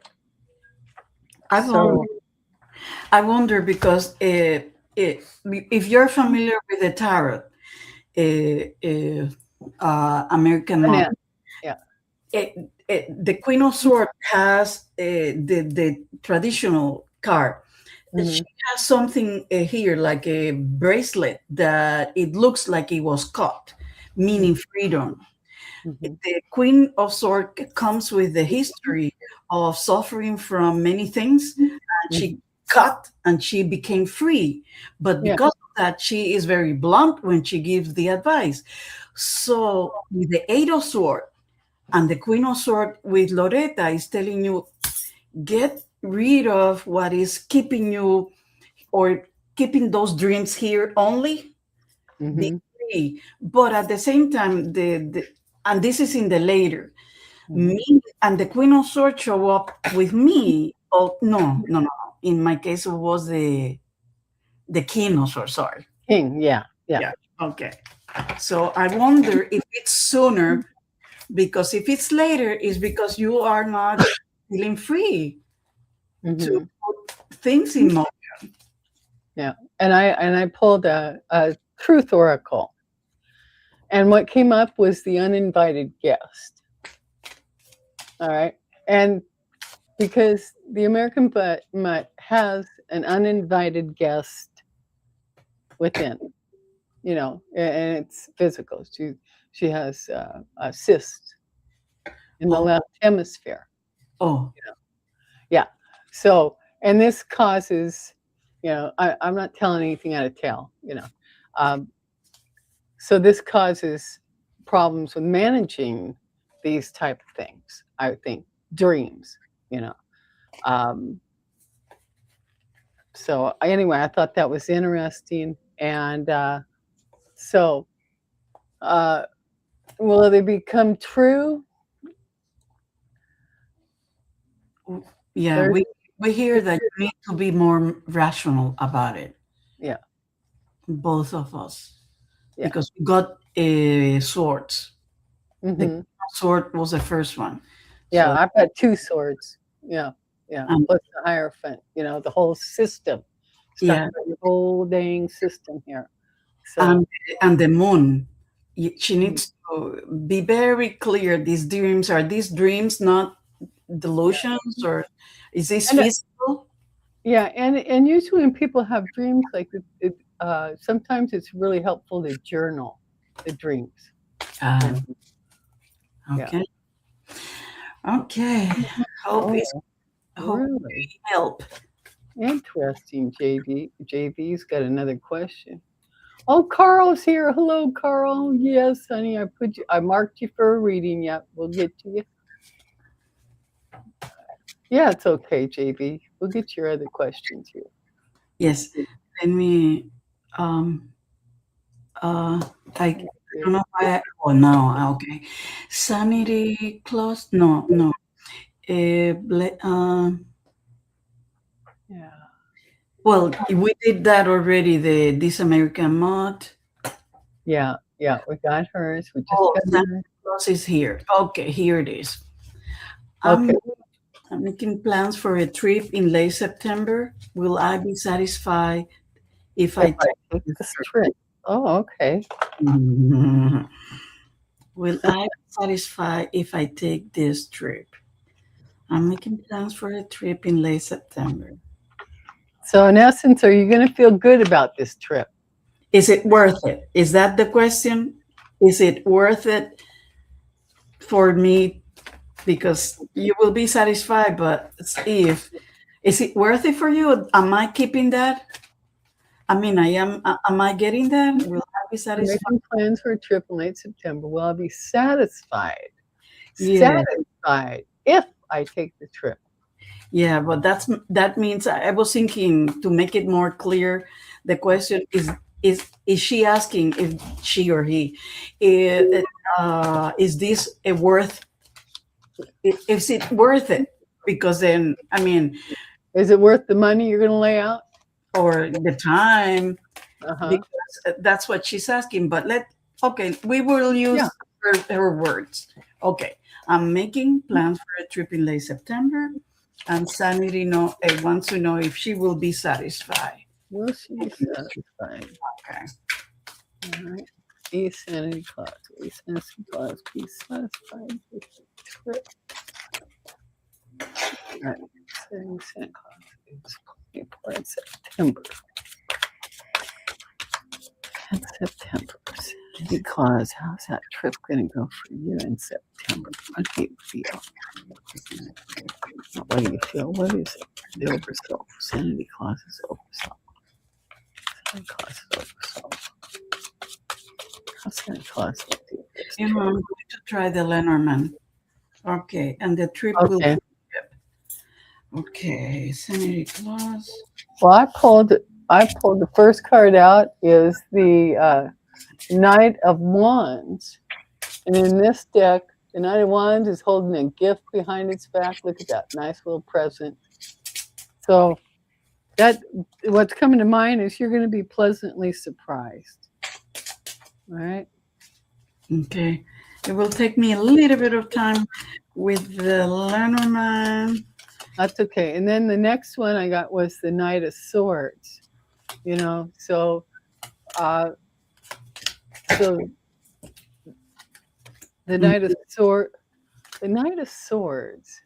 I So wonder, I wonder because if you're familiar with the tarot, American and model, yeah. the Queen of Swords has the traditional card. She Hmm. has something here like a bracelet that it looks like it was cut, meaning freedom. Hmm. The Queen of Swords comes with the history of suffering from many things, and Hmm. she cut and she became free. But Yeah. because of that, she is very blunt when she gives the advice. So with the Eight of Swords and the Queen of Swords with Loretta is telling you, get rid of what is keeping you or keeping those dreams here only, be Hmm. free. But at the same time, the and this is in the later, Hmm. me and the Queen of Swords show up with me. Oh no, no, no. In my case, it was the King of Swords. Sorry. King. Yeah. Yeah. Yeah. Okay. So I wonder if it's sooner, because if it's later, it's because you are not feeling free to Hmm. put things in motion. Yeah. And I pulled a truth oracle, and what came up was the uninvited guest. All right. And because the American mutt has an uninvited guest within, and it's physical. She has a cyst in the Oh, left hemisphere. oh, Yeah. So, and this causes, I'm not telling anything out of tail. Um, so this causes problems with managing these type of things. I think dreams. You know. Um, so anyway, I thought that was interesting, and so uh, will they become true? yeah. There's, We hear that you need to be more rational about it. yeah, Both of us. Yeah. because we got swords. The Hmm. sword was the first one. Yeah, So I've got two swords. Yeah, yeah. um, Plus the Hierophant, the whole system. It's talking yeah, about your whole dang system here. and So, and the moon. She mhm. needs to be very clear. These dreams are these dreams, not Yeah. delusions, or is this And physical? yeah, and usually when people have dreams like sometimes it's really helpful to journal the dreams. You Uh, know. Yeah. okay, okay. Hope is Oh, hope really? help. Interesting, JD. JV's got another question. Oh, Carl's here. Hello, Carl. Yes, honey, I marked you for a reading. Yep, we'll get to you. Yeah, it's okay, JV. We'll get your other questions here. Yes. Let me. Um. I don't know why. Oh no. Okay. Sanity clause. No. No. Yeah, Well, we did that already. The This American Mod. yeah, yeah. We got hers. We just Oh, got Santa hers. Claus is here. Okay, here it is. Okay. I'm, I'm making plans for a trip in late September. Will I be satisfied if I If I take take this this trip? trip. Oh, okay. Will I be satisfied if I take this trip? I'm making plans for a trip in late September. So, in essence, are you going to feel good about this trip? Is it worth it? Is that the question? Is it worth it for me? Because you will be satisfied, but if is it worth it for you? Am I keeping that? I mean, I am. Am I getting that? Will I be I'm satisfied? making plans for a trip in late September. Will I be satisfied? Yeah, Satisfied if I take the trip. yeah. But that means I was thinking to make it more clear. The question is she asking if she or he is this a worth? Is it worth it? Because then I mean, Is it worth the money you're going to lay out? or the time, Uh huh. because that's what she's asking. But okay, we will Yeah. use her words. Okay, I'm making plans for a trip in late September, and Sanity wants to know if she will be satisfied. Will she be satisfied? Okay. All right. Be Santa Claus. Be Santa Claus. Be satisfied with the trip. All right. Saying Santa Claus is for in September. In September. Santa Claus, how's that trip going to go for you in September? What do you feel? What do you feel? What is it? The oversoul. Santa Claus is oversoul. Santa Claus is oversoul. How's Santa Claus will do this I'm trip? going to try the Lenormand. Okay, and the trip will. Okay. Okay, Sanity Claus. Well, I pulled the first card out is the Knight of Wands. And in this deck, the Knight of Wands is holding a gift behind its back. Look at that nice little present. So that what's coming to mind is you're going to be pleasantly surprised. All right. Okay, it will take me a little bit of time with the Lenormand. That's okay. And then the next one I got was the Knight of Swords. So uh so the Knight of Swords.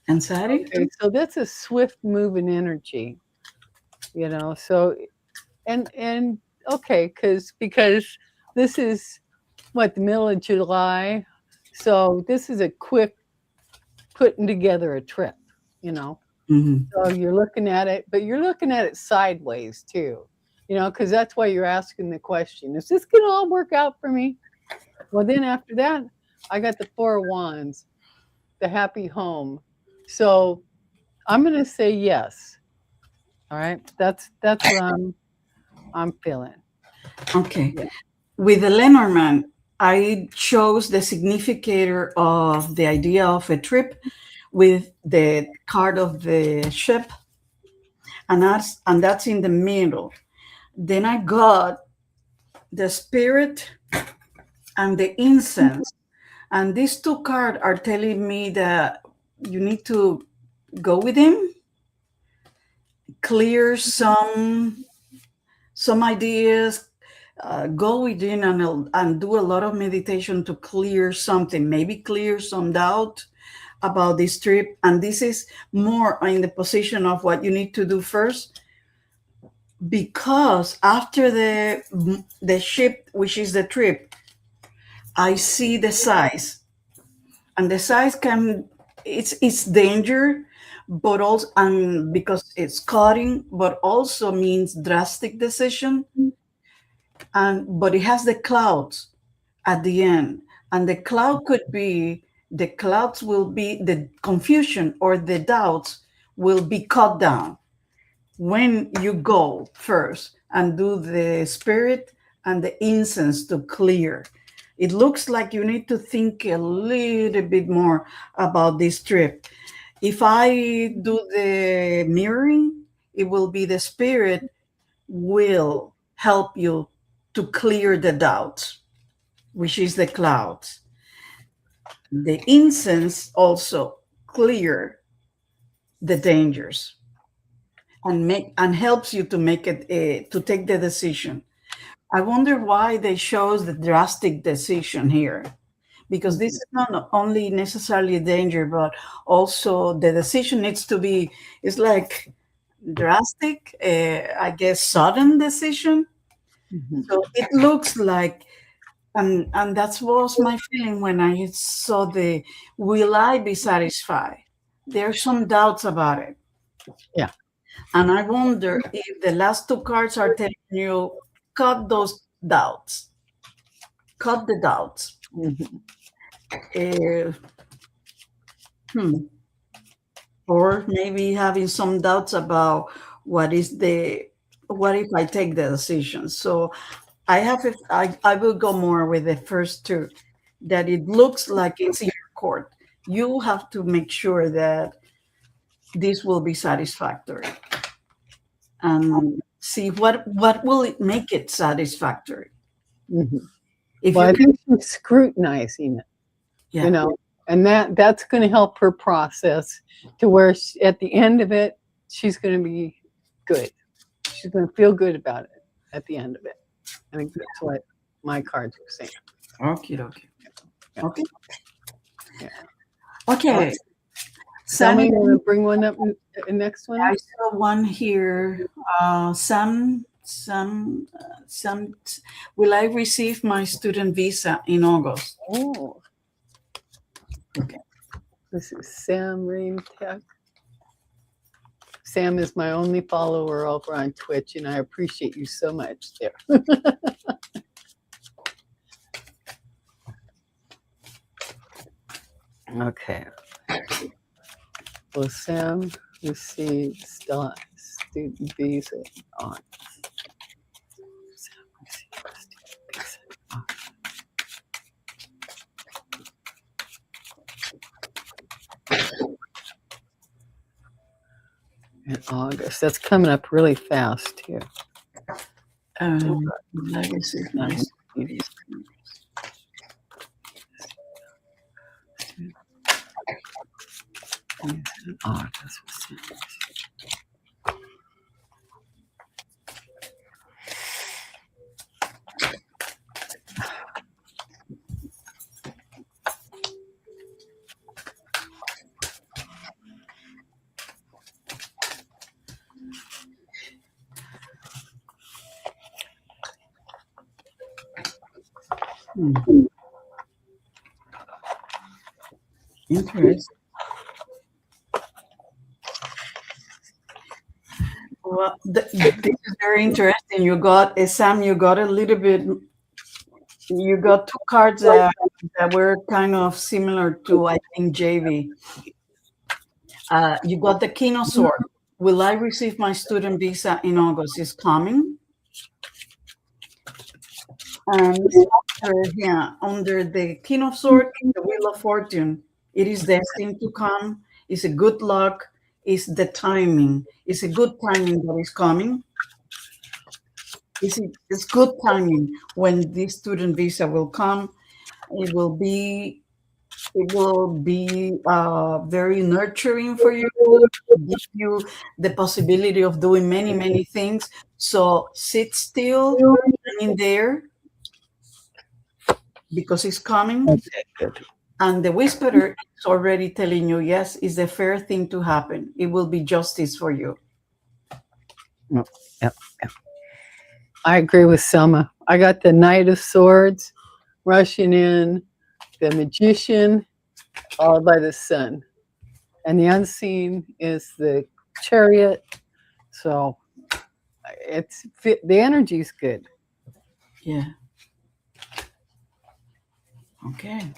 Anxiety? Okay, so that's a swift moving energy, So and okay, because this is what the middle of July, so this is a quick putting together a trip, you know. Mm-hmm. So you're looking at it, but you're looking at it sideways too, because that's why you're asking the question: is this gonna all work out for me? Well, then after that, I got the Four of Wands, the happy home. So I'm gonna say yes. All right, that's what I'm feeling. Okay. Yeah. With the Lenormand, I chose the significator of the idea of a trip with the card of the ship, and that's in the middle. Then I got the spirit and the incense. And these two cards are telling me that you need to go with him, clear some ideas, go within and do a lot of meditation to clear something, maybe clear some doubt about this trip. And this is more in the position of what you need to do first, because after the ship, which is the trip, I see the size, and the size can it's danger, but also, and because it's cutting, but also means drastic decision. And but it has the clouds at the end, and the clouds will be the confusion or the doubts will be cut down when you go first and do the spirit and the incense to clear. It looks like you need to think a little bit more about this trip. If I do the mirroring, it will be the spirit will help you to clear the doubts, which is the clouds. The incense also clear the dangers and helps you to make it to take the decision. I wonder why they chose the drastic decision here, because this is not only necessarily danger, but also the decision needs to be. It's like drastic, I guess, sudden decision. Mhm. So it looks like, and that was my feeling when I saw the will I be satisfied? There are some doubts about it. Yeah. And I wonder if the last two cards are telling you cut those doubts, cut the doubts. Mhm. Uh, hmm. Or maybe having some doubts about what is the what if I take the decision. So I will go more with the first two, that it looks like it's in your court. You have to make sure that this will be satisfactory and see what will it make it satisfactory. Mhm. If Well, you I can, think she's scrutinizing it, you yeah, know, and that's going to help her process to where at the end of it, she's going to be good. She's going to feel good about it at the end of it. I think that's what my cards were saying. okay, okay, Yeah. okay, Yeah. okay. Selma, Sammy, you want to bring one up, next one I up? saw one here. Some. Will I receive my student visa in August? Oh, Okay. this is Sam Rain Tech. Sam is my only follower over on Twitch, and I appreciate you so much there. Okay. Will Sam receive student visa on? Sam receive student visa on in August. That's coming up really fast here. Let me see my In August. interest. Well, this is very interesting. You got Sam. You got a little bit. You got two cards that were kind of similar to, I think, JV. You got the King of Swords. Will I receive my student visa in August? Is coming. And under the King of Swords, the Wheel of Fortune. It is destined to come. It's a good luck. It's the timing. It's a good timing that is coming. It's good timing when this student visa will come. It will be very nurturing for you, give you the possibility of doing many, many things. So sit still in there because it's coming. Okay, good. And the whisperer is already telling you, yes, it's a fair thing to happen. It will be justice for you. Yep, yep, yep. I agree with Selma. I got the Knight of Swords rushing in, the Magician, followed by the Sun. And the Unseen is the Chariot. So the energy's good. Yeah. Okay.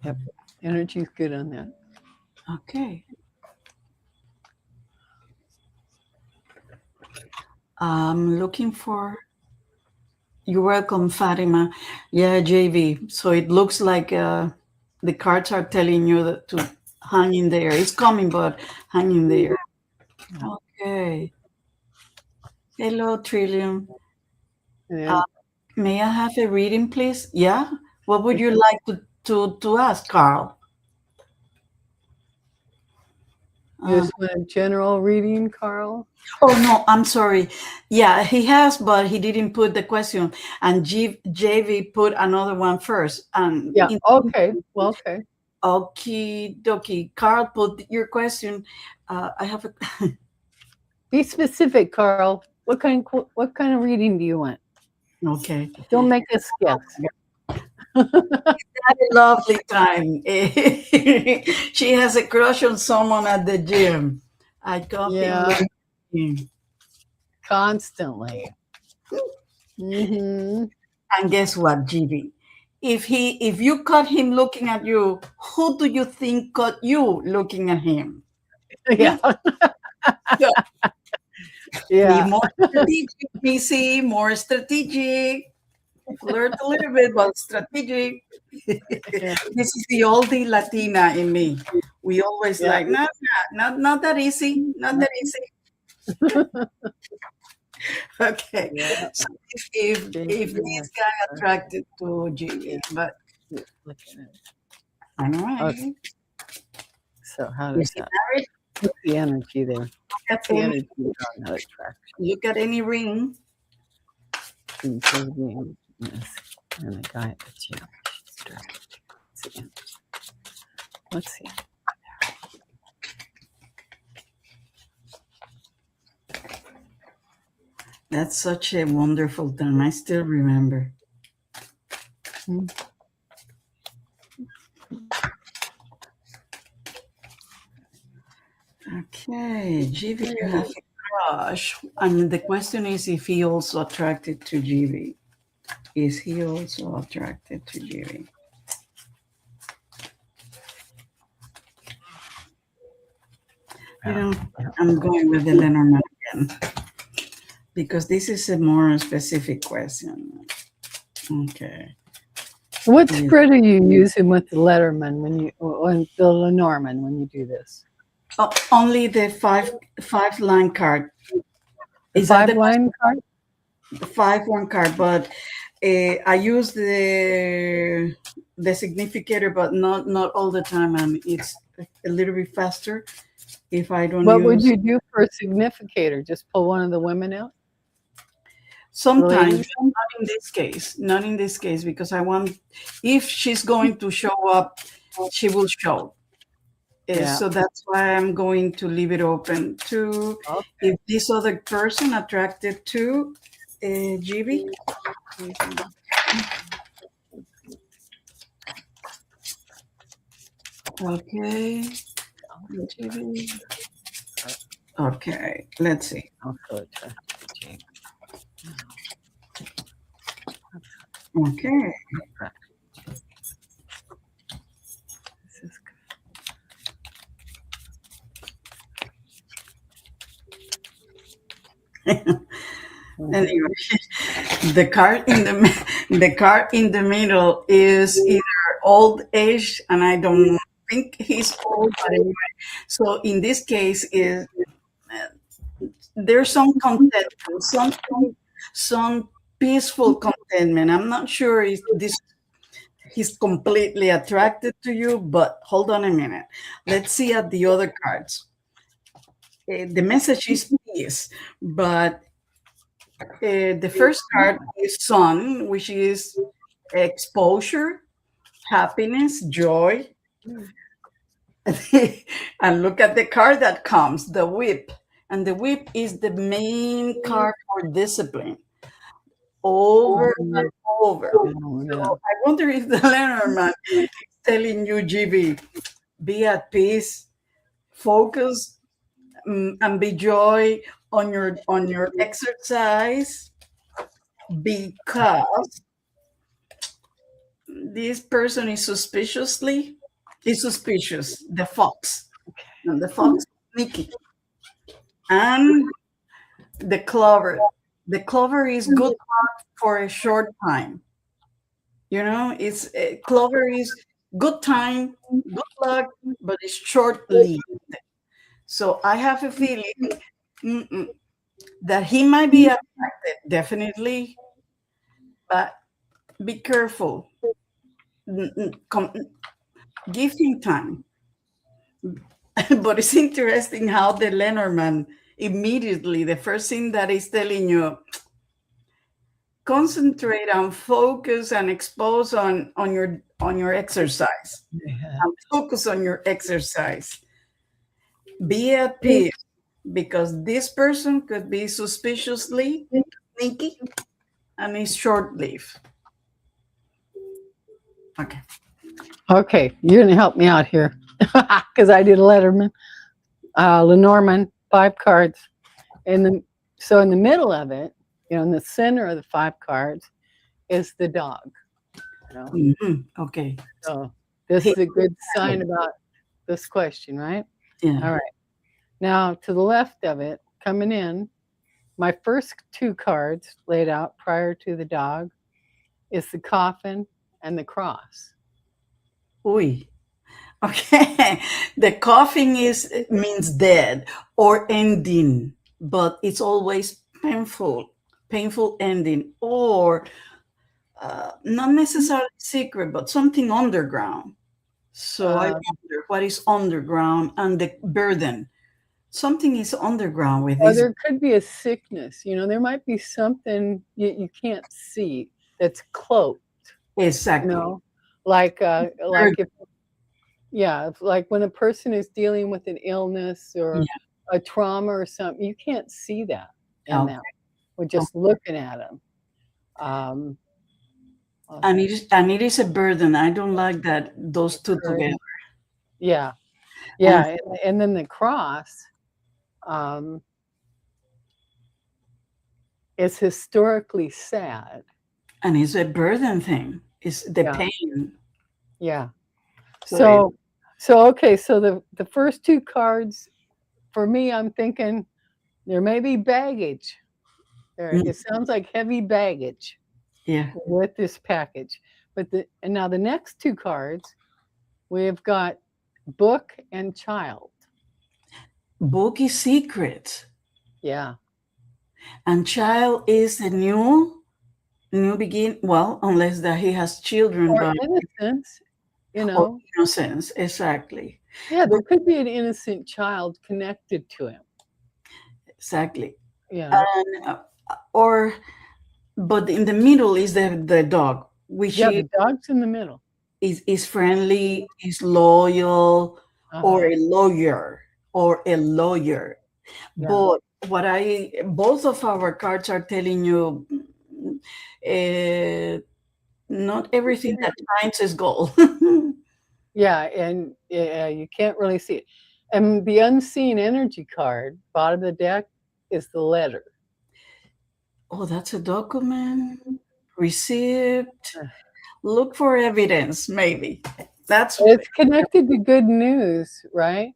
Yep. Energy's good on that. Okay. I'm looking for. You're welcome, Fatima. Yeah, JV. So it looks like the cards are telling you that to hang in there. It's coming, but hang in there. Okay. Hello, Trillium. And May I have a reading, please? Yeah. What would you like to ask, Carl? you just want a general reading, Carl? Oh no, I'm sorry. Yeah, he has, but he didn't put the question. And JV put another one first. And Yeah. Okay. Well, okay. okie dokie. Carl, put your question. I have a. Be specific, Carl. What kind of reading do you want? Okay. Don't make us guess. Had a lovely time. She has a crush on someone at the gym. I caught him Yeah, looking. constantly. Hmm. And guess what, GB? If you caught him looking at you, who do you think caught you looking at him? Yeah. So be Yeah. more strategic, Missy, more strategic. Flirt a little bit, but strategic. Yeah. This is the oldie Latina in me. We always Yeah. like, not that easy, not that easy. Okay. Yeah. So if this guy attracted to Yeah. GB, but Look at it. all Okay. right. So how Is does he that? married? What's the energy there? What's the Any, energy on that attraction? look at any ring. Yes. And the guy at the gym. Let's see. That's such a wonderful time. I still remember. Hmm. Okay, GB, you have a crush. And the question is if he also attracted to GB. Is he also attracted to GB? You know, I'm going with the Lenormand again because this is a more specific question. Okay. What spread are you using with the Letterman when the Lenormand when you do this? Oh, only the five line card. Is that the 5-line card? 5-1 card? But I use the significator, but not all the time, and it's a little bit faster if I don't What would use. you do for a significator? Just pull one of the women out? Sometimes, Ladies? not in this case, not in this case, because I want, if she's going to show up, she will show. Yeah. So that's why I'm going to leave it open to Okay. if this other person attracted to GB. Okay. GB. Okay, let's see. Also attracted to Jake. Okay. This is Anyway, the card in the middle is either old age, and I don't think he's old, but anyway. So in this case, is there's some contentment, some peaceful contentment. I'm not sure if this he's completely attracted to you, but hold on a minute. Let's see at the other cards. The message is peace, but the first card is sun, which is exposure, happiness, joy. And look at the card that comes, the whip. And the whip is the main card for discipline, over and over. Oh, So yeah. I wonder if the Lenormand is telling you, GB, be at peace, focus, and be joy on your exercise, because this person is suspicious. The fox, and the fox is sneaky, and the clover. The clover is good luck for a short time. You know, it's clover is good time, good luck, but it's short lived. So I have a feeling mm-mm, that he might be attracted, definitely, but be careful. Give him time. But it's interesting how the Lenormand immediately, the first thing that is telling you, concentrate and focus and expose on your exercise. Yeah. And focus on your exercise. Be at peace, because this person could be suspiciously sneaky and is short lived. Okay. Okay, you're gonna help me out here because I did a Letterman, Lenormand, 5 cards, and then so in the middle of it, in the center of the 5 cards, is the dog. You know? Okay. So this is a good sign about this question, right? Yeah. All right. Now to the left of it, coming in, my first 2 cards laid out prior to the dog is the coffin and the cross. Uy. Okay. The coughing means dead or ending, but it's always painful ending, or not necessarily secret, but something underground. So I wonder what is underground, and the burden. Something is underground with Or this. there could be a sickness. There might be something you can't see that's cloaked. Exactly. Like if like when a person is dealing with an illness or a trauma or something, you can't see that in them. We're just looking at them. And it is a burden. I don't like that those two together. Yeah. And then the cross is historically sad. And it's a burden thing. It's the pain. Yeah. So okay, so the first 2 cards for me, I'm thinking there may be baggage. It sounds like heavy baggage. Yeah. With this package. And now the next 2 cards, we've got book and child. Book is secret. Yeah. And child is a new begin. Well, unless that he has children, Or but innocence, or innocence, exactly. Yeah, there could be an innocent child connected to him. Exactly. Yeah. But in the middle is the dog, which the dog's in the middle. Is friendly, is loyal, or a lawyer, But both of our cards are telling you, not everything that shines is gold. And you can't really see it. And the unseen energy card, bottom of the deck, is the letter. Oh, that's a document. Receipt. Look for evidence, maybe. It's connected to good news, right?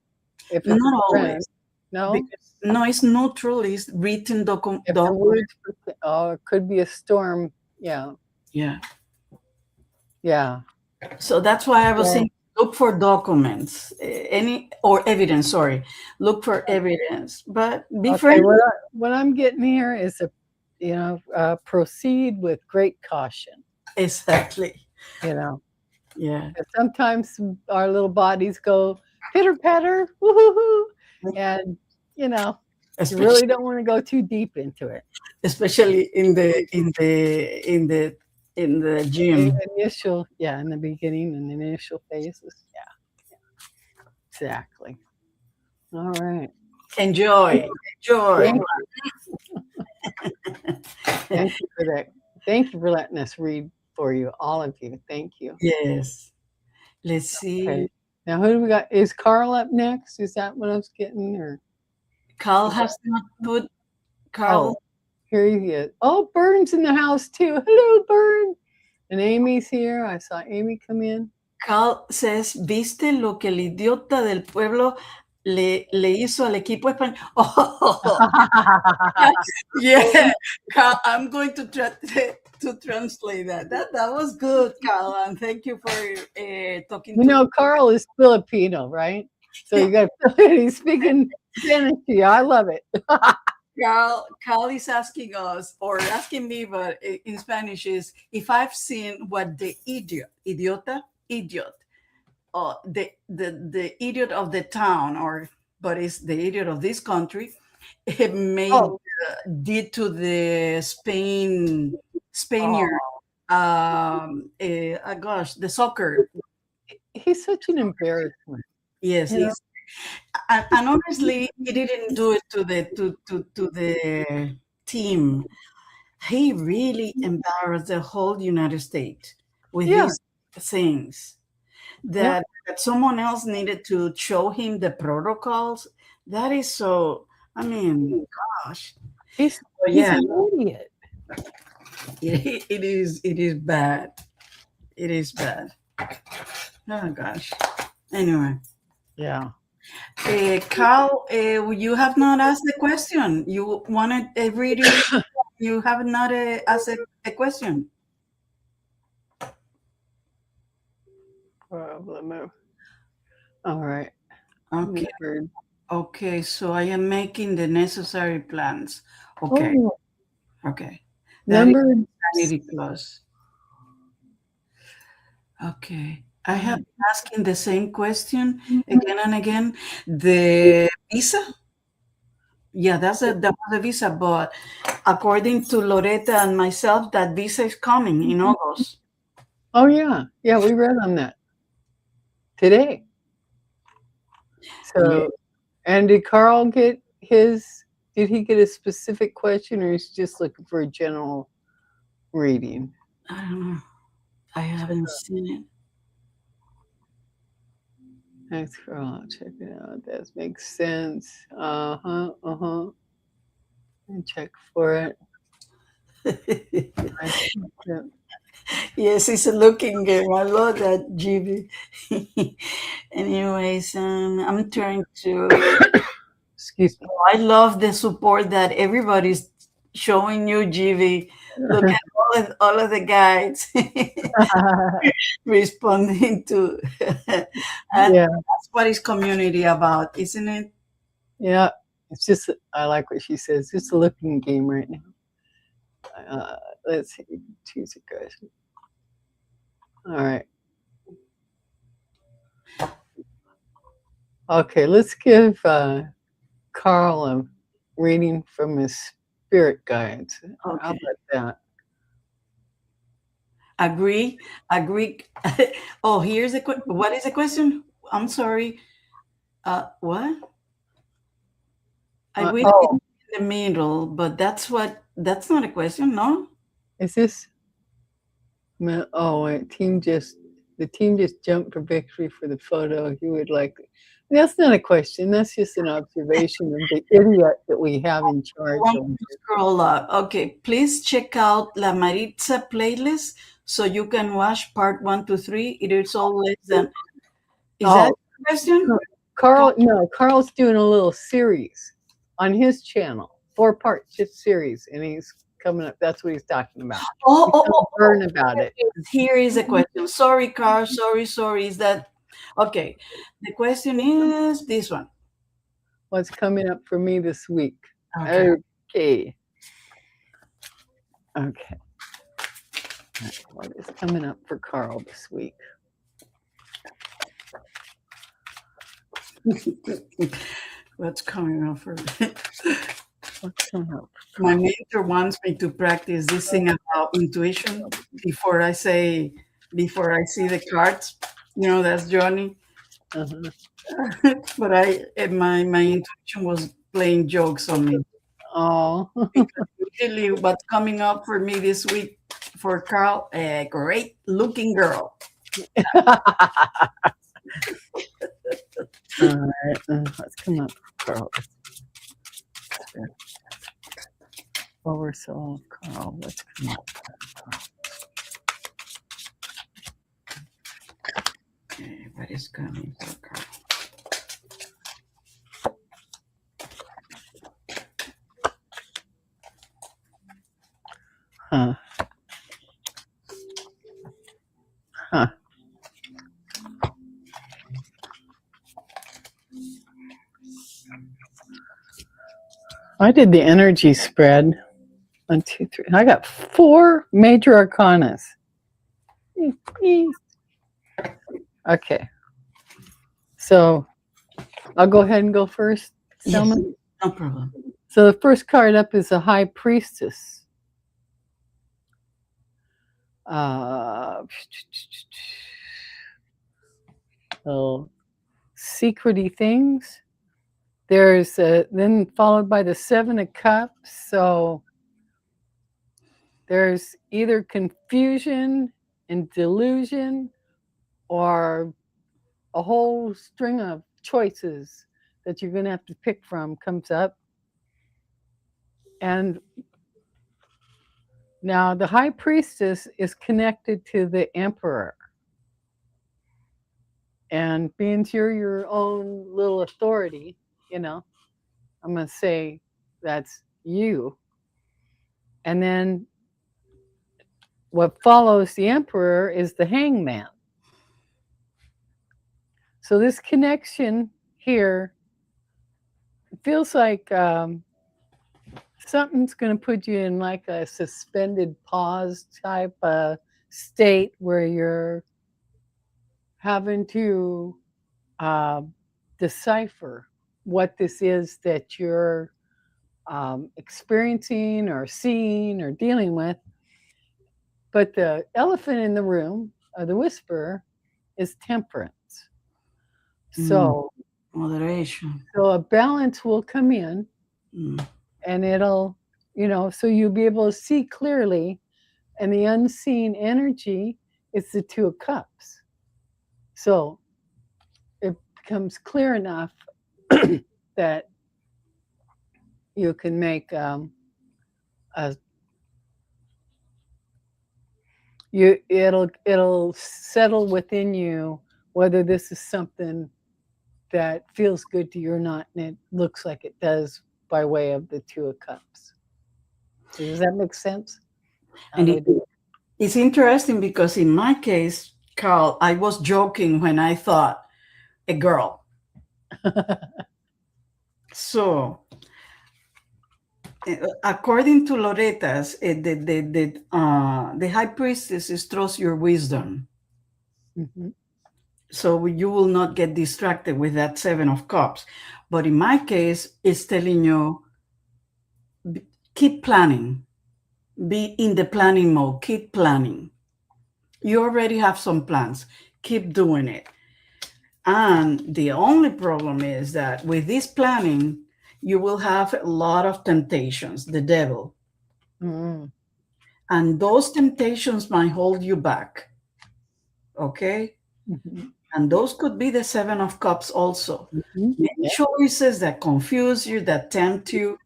If it's not always. No? No, it's neutral. It's written document. It could be a storm. Yeah. Yeah. Yeah. So that's why I was saying look for documents, any or evidence. Sorry, look for evidence, but be Okay, friendly. what I'm getting here is proceed with great caution. Exactly. You know, Yeah. 'cause sometimes our little bodies go pitter patter, woohoo, and you know, you really Especially don't want to go too deep into it. especially in the gym. In the beginning, in the initial phases. Yeah, exactly. All right. Enjoy, enjoy. Thank you. Thank you for that. Thank you for letting us read for you, all of you. Thank you. Yes. Let's Okay. see. Now, who do we got? Is Carl up next? Is that what I was getting? Or Carl is that? has not put Carl. Oh, here he is. Oh, Burn's in the house too. Hello, Burn. And Amy's here. I saw Amy come in. Carl says, ¿viste lo que el idiota del pueblo le hizo al equipo español? Oh, yeah. Carl, I'm going to try to translate that. That was good, Carl, and thank you for talking You to. know, Carl is Filipino, right? So you got he's speaking Spanish to you. I love it. Carl is asking us, or asking me, but in Spanish is if I've seen what the idiot, the idiot of the town, or but it's the idiot of this country, it made Oh, did to the Spaniard. oh, Gosh, the soccer. he's such an embarrassment. Yes, You know, he's and honestly, he didn't do it to the team. He really embarrassed the whole United States with yeah, these things yeah. that someone else needed to show him the protocols. That is so. I mean, gosh. But He's yeah, an idiot. it is. It is bad. It is bad. Oh gosh. Anyway, Yeah. Carl, you have not asked the question. You wanted a reading. You have not asked a question. Problem. All right. Okay. Number. Okay. So I am making the necessary plans. Okay. Oh, Okay. That is number. sanity plus. Okay. I have been asking the same question again and again. The visa? Yeah, that was a visa, but according to Loretta and myself, that visa is coming in August. Oh yeah, yeah. We read on that today. Yeah, So, and did Carl get his? Did he get a specific question, or is he just looking for a general reading? I don't know. I haven't seen it. Thanks, Carl. Check it out. That makes sense. Uh huh. Uh huh. And check for it. I think that- Yes, it's a looking game. I love that, GB. Anyways, I'm trying to. Excuse me. I love the support that everybody's showing you, GB. Look at all of the guides responding to. And Yeah, that's what is community about, isn't it? yeah. It's just I like what she says. It's just a looking game right now. Uh, let's see. Choose a question. All right. Okay, let's give Carl a reading from his spirit guides. How Okay. about that? Agree. Agree. Oh, here's a what is the question? I'm sorry. What? I wish it Oh, was in the middle, but that's not a question, no? is this? Oh, wait, the team just jumped for victory for the photo. You would like. That's not a question. That's just an observation of the idiot that we have in charge. Want to scroll up. Okay, please check out La Maritza playlist so you can watch part 1 to 3. It is all less than. Is that Oh, a question? Carl. No, Carl's doing a little series on his channel, 4-part just series, and he's coming up. That's what he's talking about. Oh, He's oh, gonna oh, learn about it. here is a question. Sorry, Carl. Sorry. Is that Okay. The question is this one. What's coming up for me this week? Okay. Okay. Okay. What is coming up for Carl this week? What's coming up for me? What's coming up for My Carl? mentor wants me to practice this thing about intuition before I say, before I see the cards. You know, that's Johnny. Uh-huh. But my intuition was playing jokes on me. Oh. Because usually what's coming up for me this week for Carl, a great looking girl. All right. What's coming up for Carl? Oversoul of Carl. What's coming up for Carl? Okay, what is coming for Carl? Huh. Huh. I did the energy spread. 1, 2, 3. I got 4 major arcanas. Okay. So I'll go ahead and go first, Selma. Yes, no problem. So the first card up is a high priestess. So secrety things. There's then followed by the 7 of Cups. So there's either confusion and delusion or a whole string of choices that you're going to have to pick from comes up. And now the high priestess is connected to the emperor. And being you're your own little authority, I'm going to say that's you. And then what follows the emperor is the hangman. So this connection here feels like something's going to put you in like a suspended pause type state where you're having to decipher what this is that you're experiencing or seeing or dealing with. But the elephant in the room, or the whisperer, is temperance. So, Moderation. so a balance will come in, and it'll, so you'll be able to see clearly. And the unseen energy is the 2 of Cups. So it becomes clear enough that you can make it'll settle within you whether this is something that feels good to you or not, and it looks like it does by way of the 2 of Cups. So does that make sense? And it's interesting because in my case, Carl, I was joking when I thought a girl. So, according to Loretta's, the high priestess is trust your wisdom. Mm-hmm. So you will not get distracted with that 7 of Cups. But in my case, it's telling you, keep planning. Be in the planning mode. Keep planning. You already have some plans. Keep doing it. And the only problem is that with this planning, you will have a lot of temptations, the devil. Mm-hmm. And those temptations might hold you back. Okay? Mm-hmm. And those could be the 7 of Cups also. Mm-hmm. Many choices that confuse you, that tempt you.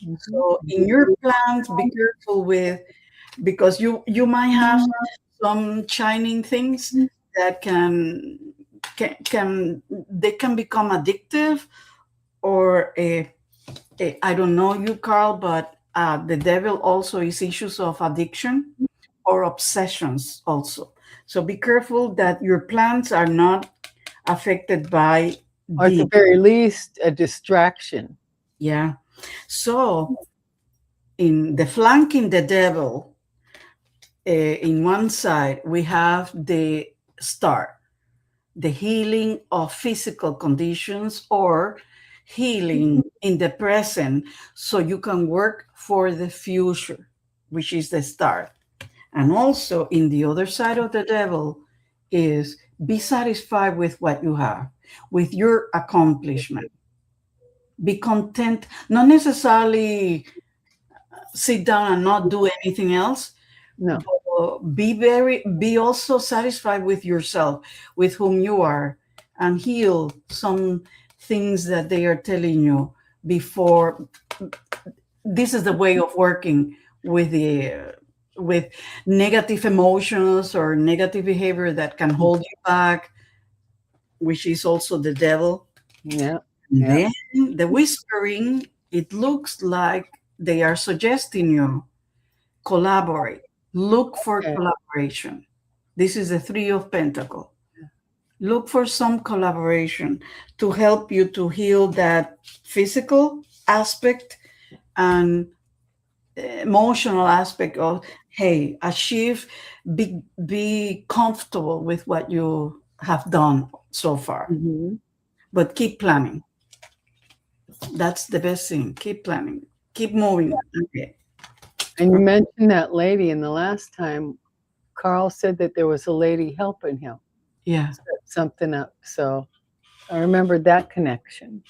Mm-hmm. So in your plans, be careful with, because you might have some shining things that they can become addictive, or I don't know you, Carl, but the devil also is issues of addiction or obsessions also. So be careful that your plans are not affected by Or at the the, very least, a distraction. yeah. So in the flanking the devil, in one side, we have the star, the healing of physical conditions or healing in the present so you can work for the future, which is the star. And also in the other side of the devil is be satisfied with what you have, with your accomplishment. Be content, not necessarily sit down and not do anything else, No. be also satisfied with yourself, with whom you are, and heal some things that they are telling you before. This is the way of working with the with negative emotions or negative behavior that can hold you back, which is also the devil. Yeah. And Yeah. then the whispering, it looks like they are suggesting you collaborate, look for Okay. collaboration. This is the Three of Pentacles. Look for some collaboration to help you to heal that physical aspect and emotional aspect of, hey, achieve, be comfortable with what you have done so far, Hmm. but keep planning. That's the best thing. Keep planning, keep moving. Okay. And you mentioned that lady, and the last time Carl said that there was a lady helping him Yeah. set something up. So I remembered that connection.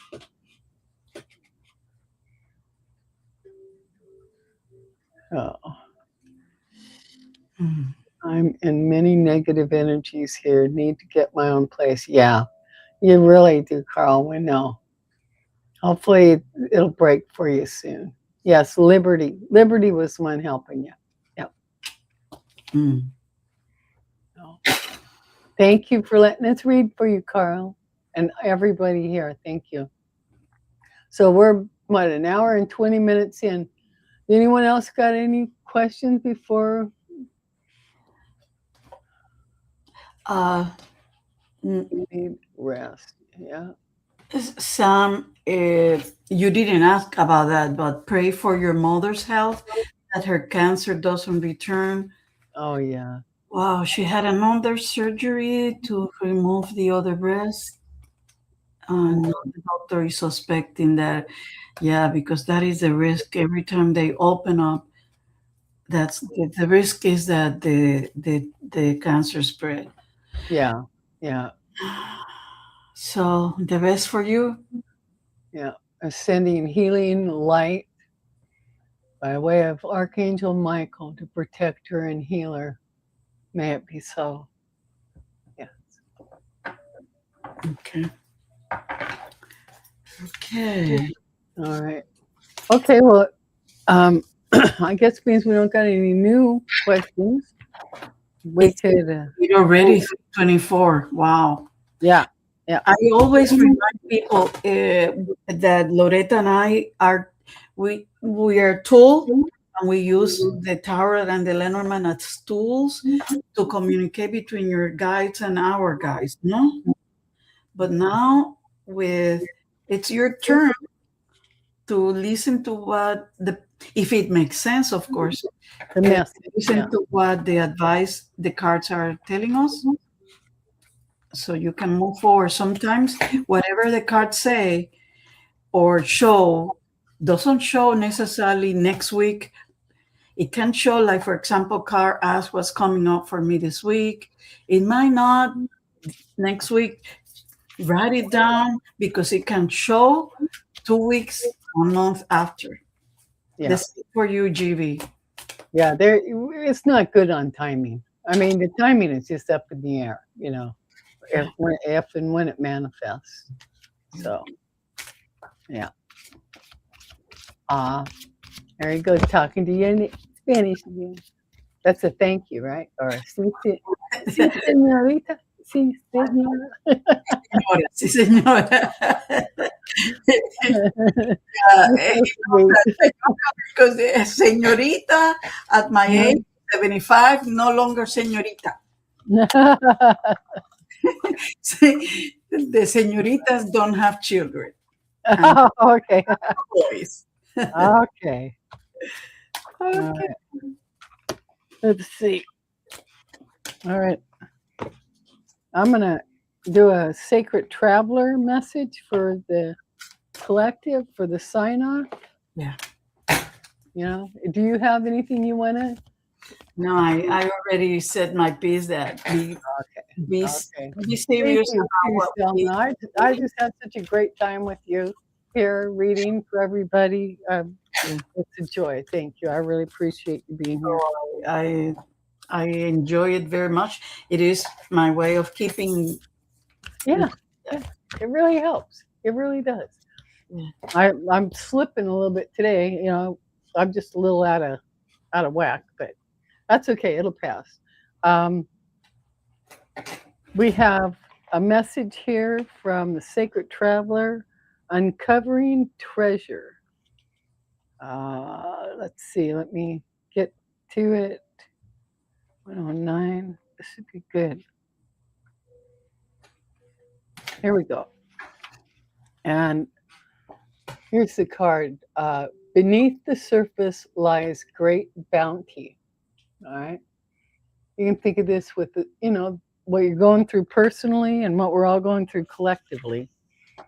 Oh, Mm. I'm in many negative energies here. Need to get my own place. Yeah, you really do, Carl. We know. Hopefully, it'll break for you soon. Yes, Liberty. Liberty was the one helping you. Yep. Mm. Oh. Thank you for letting us read for you, Carl, and everybody here. Thank you. So we're what, an hour and 20 minutes in. Anyone else got any questions before Uh, we need rest? Yeah. Sam, you didn't ask about that, but pray for your mother's health, that her cancer doesn't return. Oh yeah. Wow, she had another surgery to remove the other breast. And the doctor is suspecting that, yeah, because that is the risk. Every time they open up, that's the risk is that the cancer spread. Yeah. Yeah. So the best for you. Yeah. Sending healing light by way of Archangel Michael to protect her and heal her. May it be so. Yeah. Okay. Okay. All right. Okay. Well, I guess it means we don't got any new questions. We It's could. already 24. Wow. Yeah. Yeah. I always remind people that Loretta and I are we are tool, and we use the tarot and the Lenormand as tools to communicate between your guides and our guides. No, but now with it's your turn to listen to what the if it makes sense, of course. The uh, message. Listen Yeah. to what the advice the cards are telling us, so you can move forward. Sometimes whatever the cards say or show doesn't show necessarily next week. It can show, like, for example, Carl asked what's coming up for me this week. It might not next week. Write it down because it can show 2 weeks, a month after. Yeah. This is for you, GB. Yeah. There. It's not good on timing. I mean, the timing is just up in the air. You know, if and when it manifests. So. Yeah. There you go, talking to you in Spanish again. That's a thank you, right? Or sí, señorita. Sí, señora. Señora, sí, señora. You're so sweet. Because señorita at my age, 75, no longer señorita. The señoritas don't have children and Oh, okay. boys. Okay. All Okay. right. Let's see. All right. I'm going to do a sacred traveler message for the collective for the sign off. Yeah. Do you have anything you want to? No, I already said my piece that be, Okay. be Thank serious you, about too, what Selma. we I just had such a great time with you here reading for everybody. It's a joy. Thank you. I really appreciate you being here. I I enjoy it very much. It is my way of keeping. Yeah, yeah. It really helps. It really does. Yeah. I'm slipping a little bit today. I'm just a little out of whack, but that's okay. It'll pass. Um, we have a message here from the Sacred Traveler, uncovering treasure. Let's see. Let me get to it. 109. This should be good. Here we go. And here's the card. Beneath the surface lies great bounty. All right. You can think of this with what you're going through personally and what we're all going through collectively. All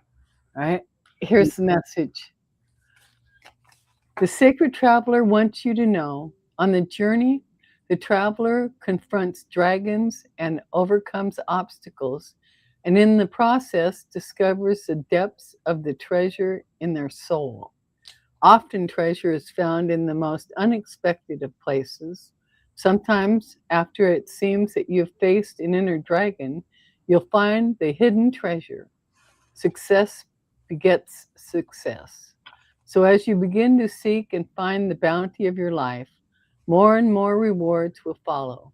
right. Here's the message. The sacred traveler wants you to know on the journey, the traveler confronts dragons and overcomes obstacles, and in the process discovers the depths of the treasure in their soul. Often, treasure is found in the most unexpected of places. Sometimes, after it seems that you've faced an inner dragon, you'll find the hidden treasure. Success begets success. So, as you begin to seek and find the bounty of your life, more and more rewards will follow.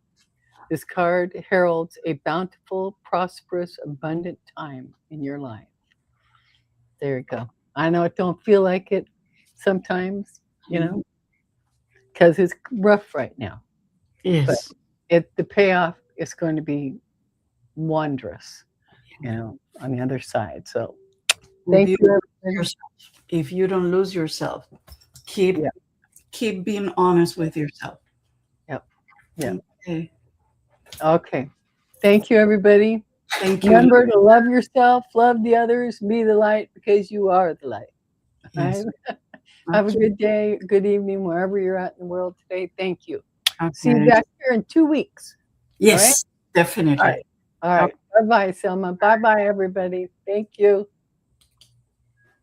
This card heralds a bountiful, prosperous, abundant time in your life. There you go. I know it don't feel like it sometimes, because it's rough right now. But Yes. the payoff is going to be wondrous, on the other side. So If thank you you, lose everybody. yourself, if you don't lose yourself, keep Yeah. keep being honest with yourself. Yep. Yeah. Okay. Okay. Thank you, everybody. Thank you. Remember to love yourself, love the others, be the light because you are the light. All right. Yes. Have a Okay. good day, good evening, wherever you're at in the world today. Thank you. See you Okay. back here in 2 weeks. All right. Yes, All definitely. right. All right. Bye bye, Selma. Bye bye, everybody. Thank you.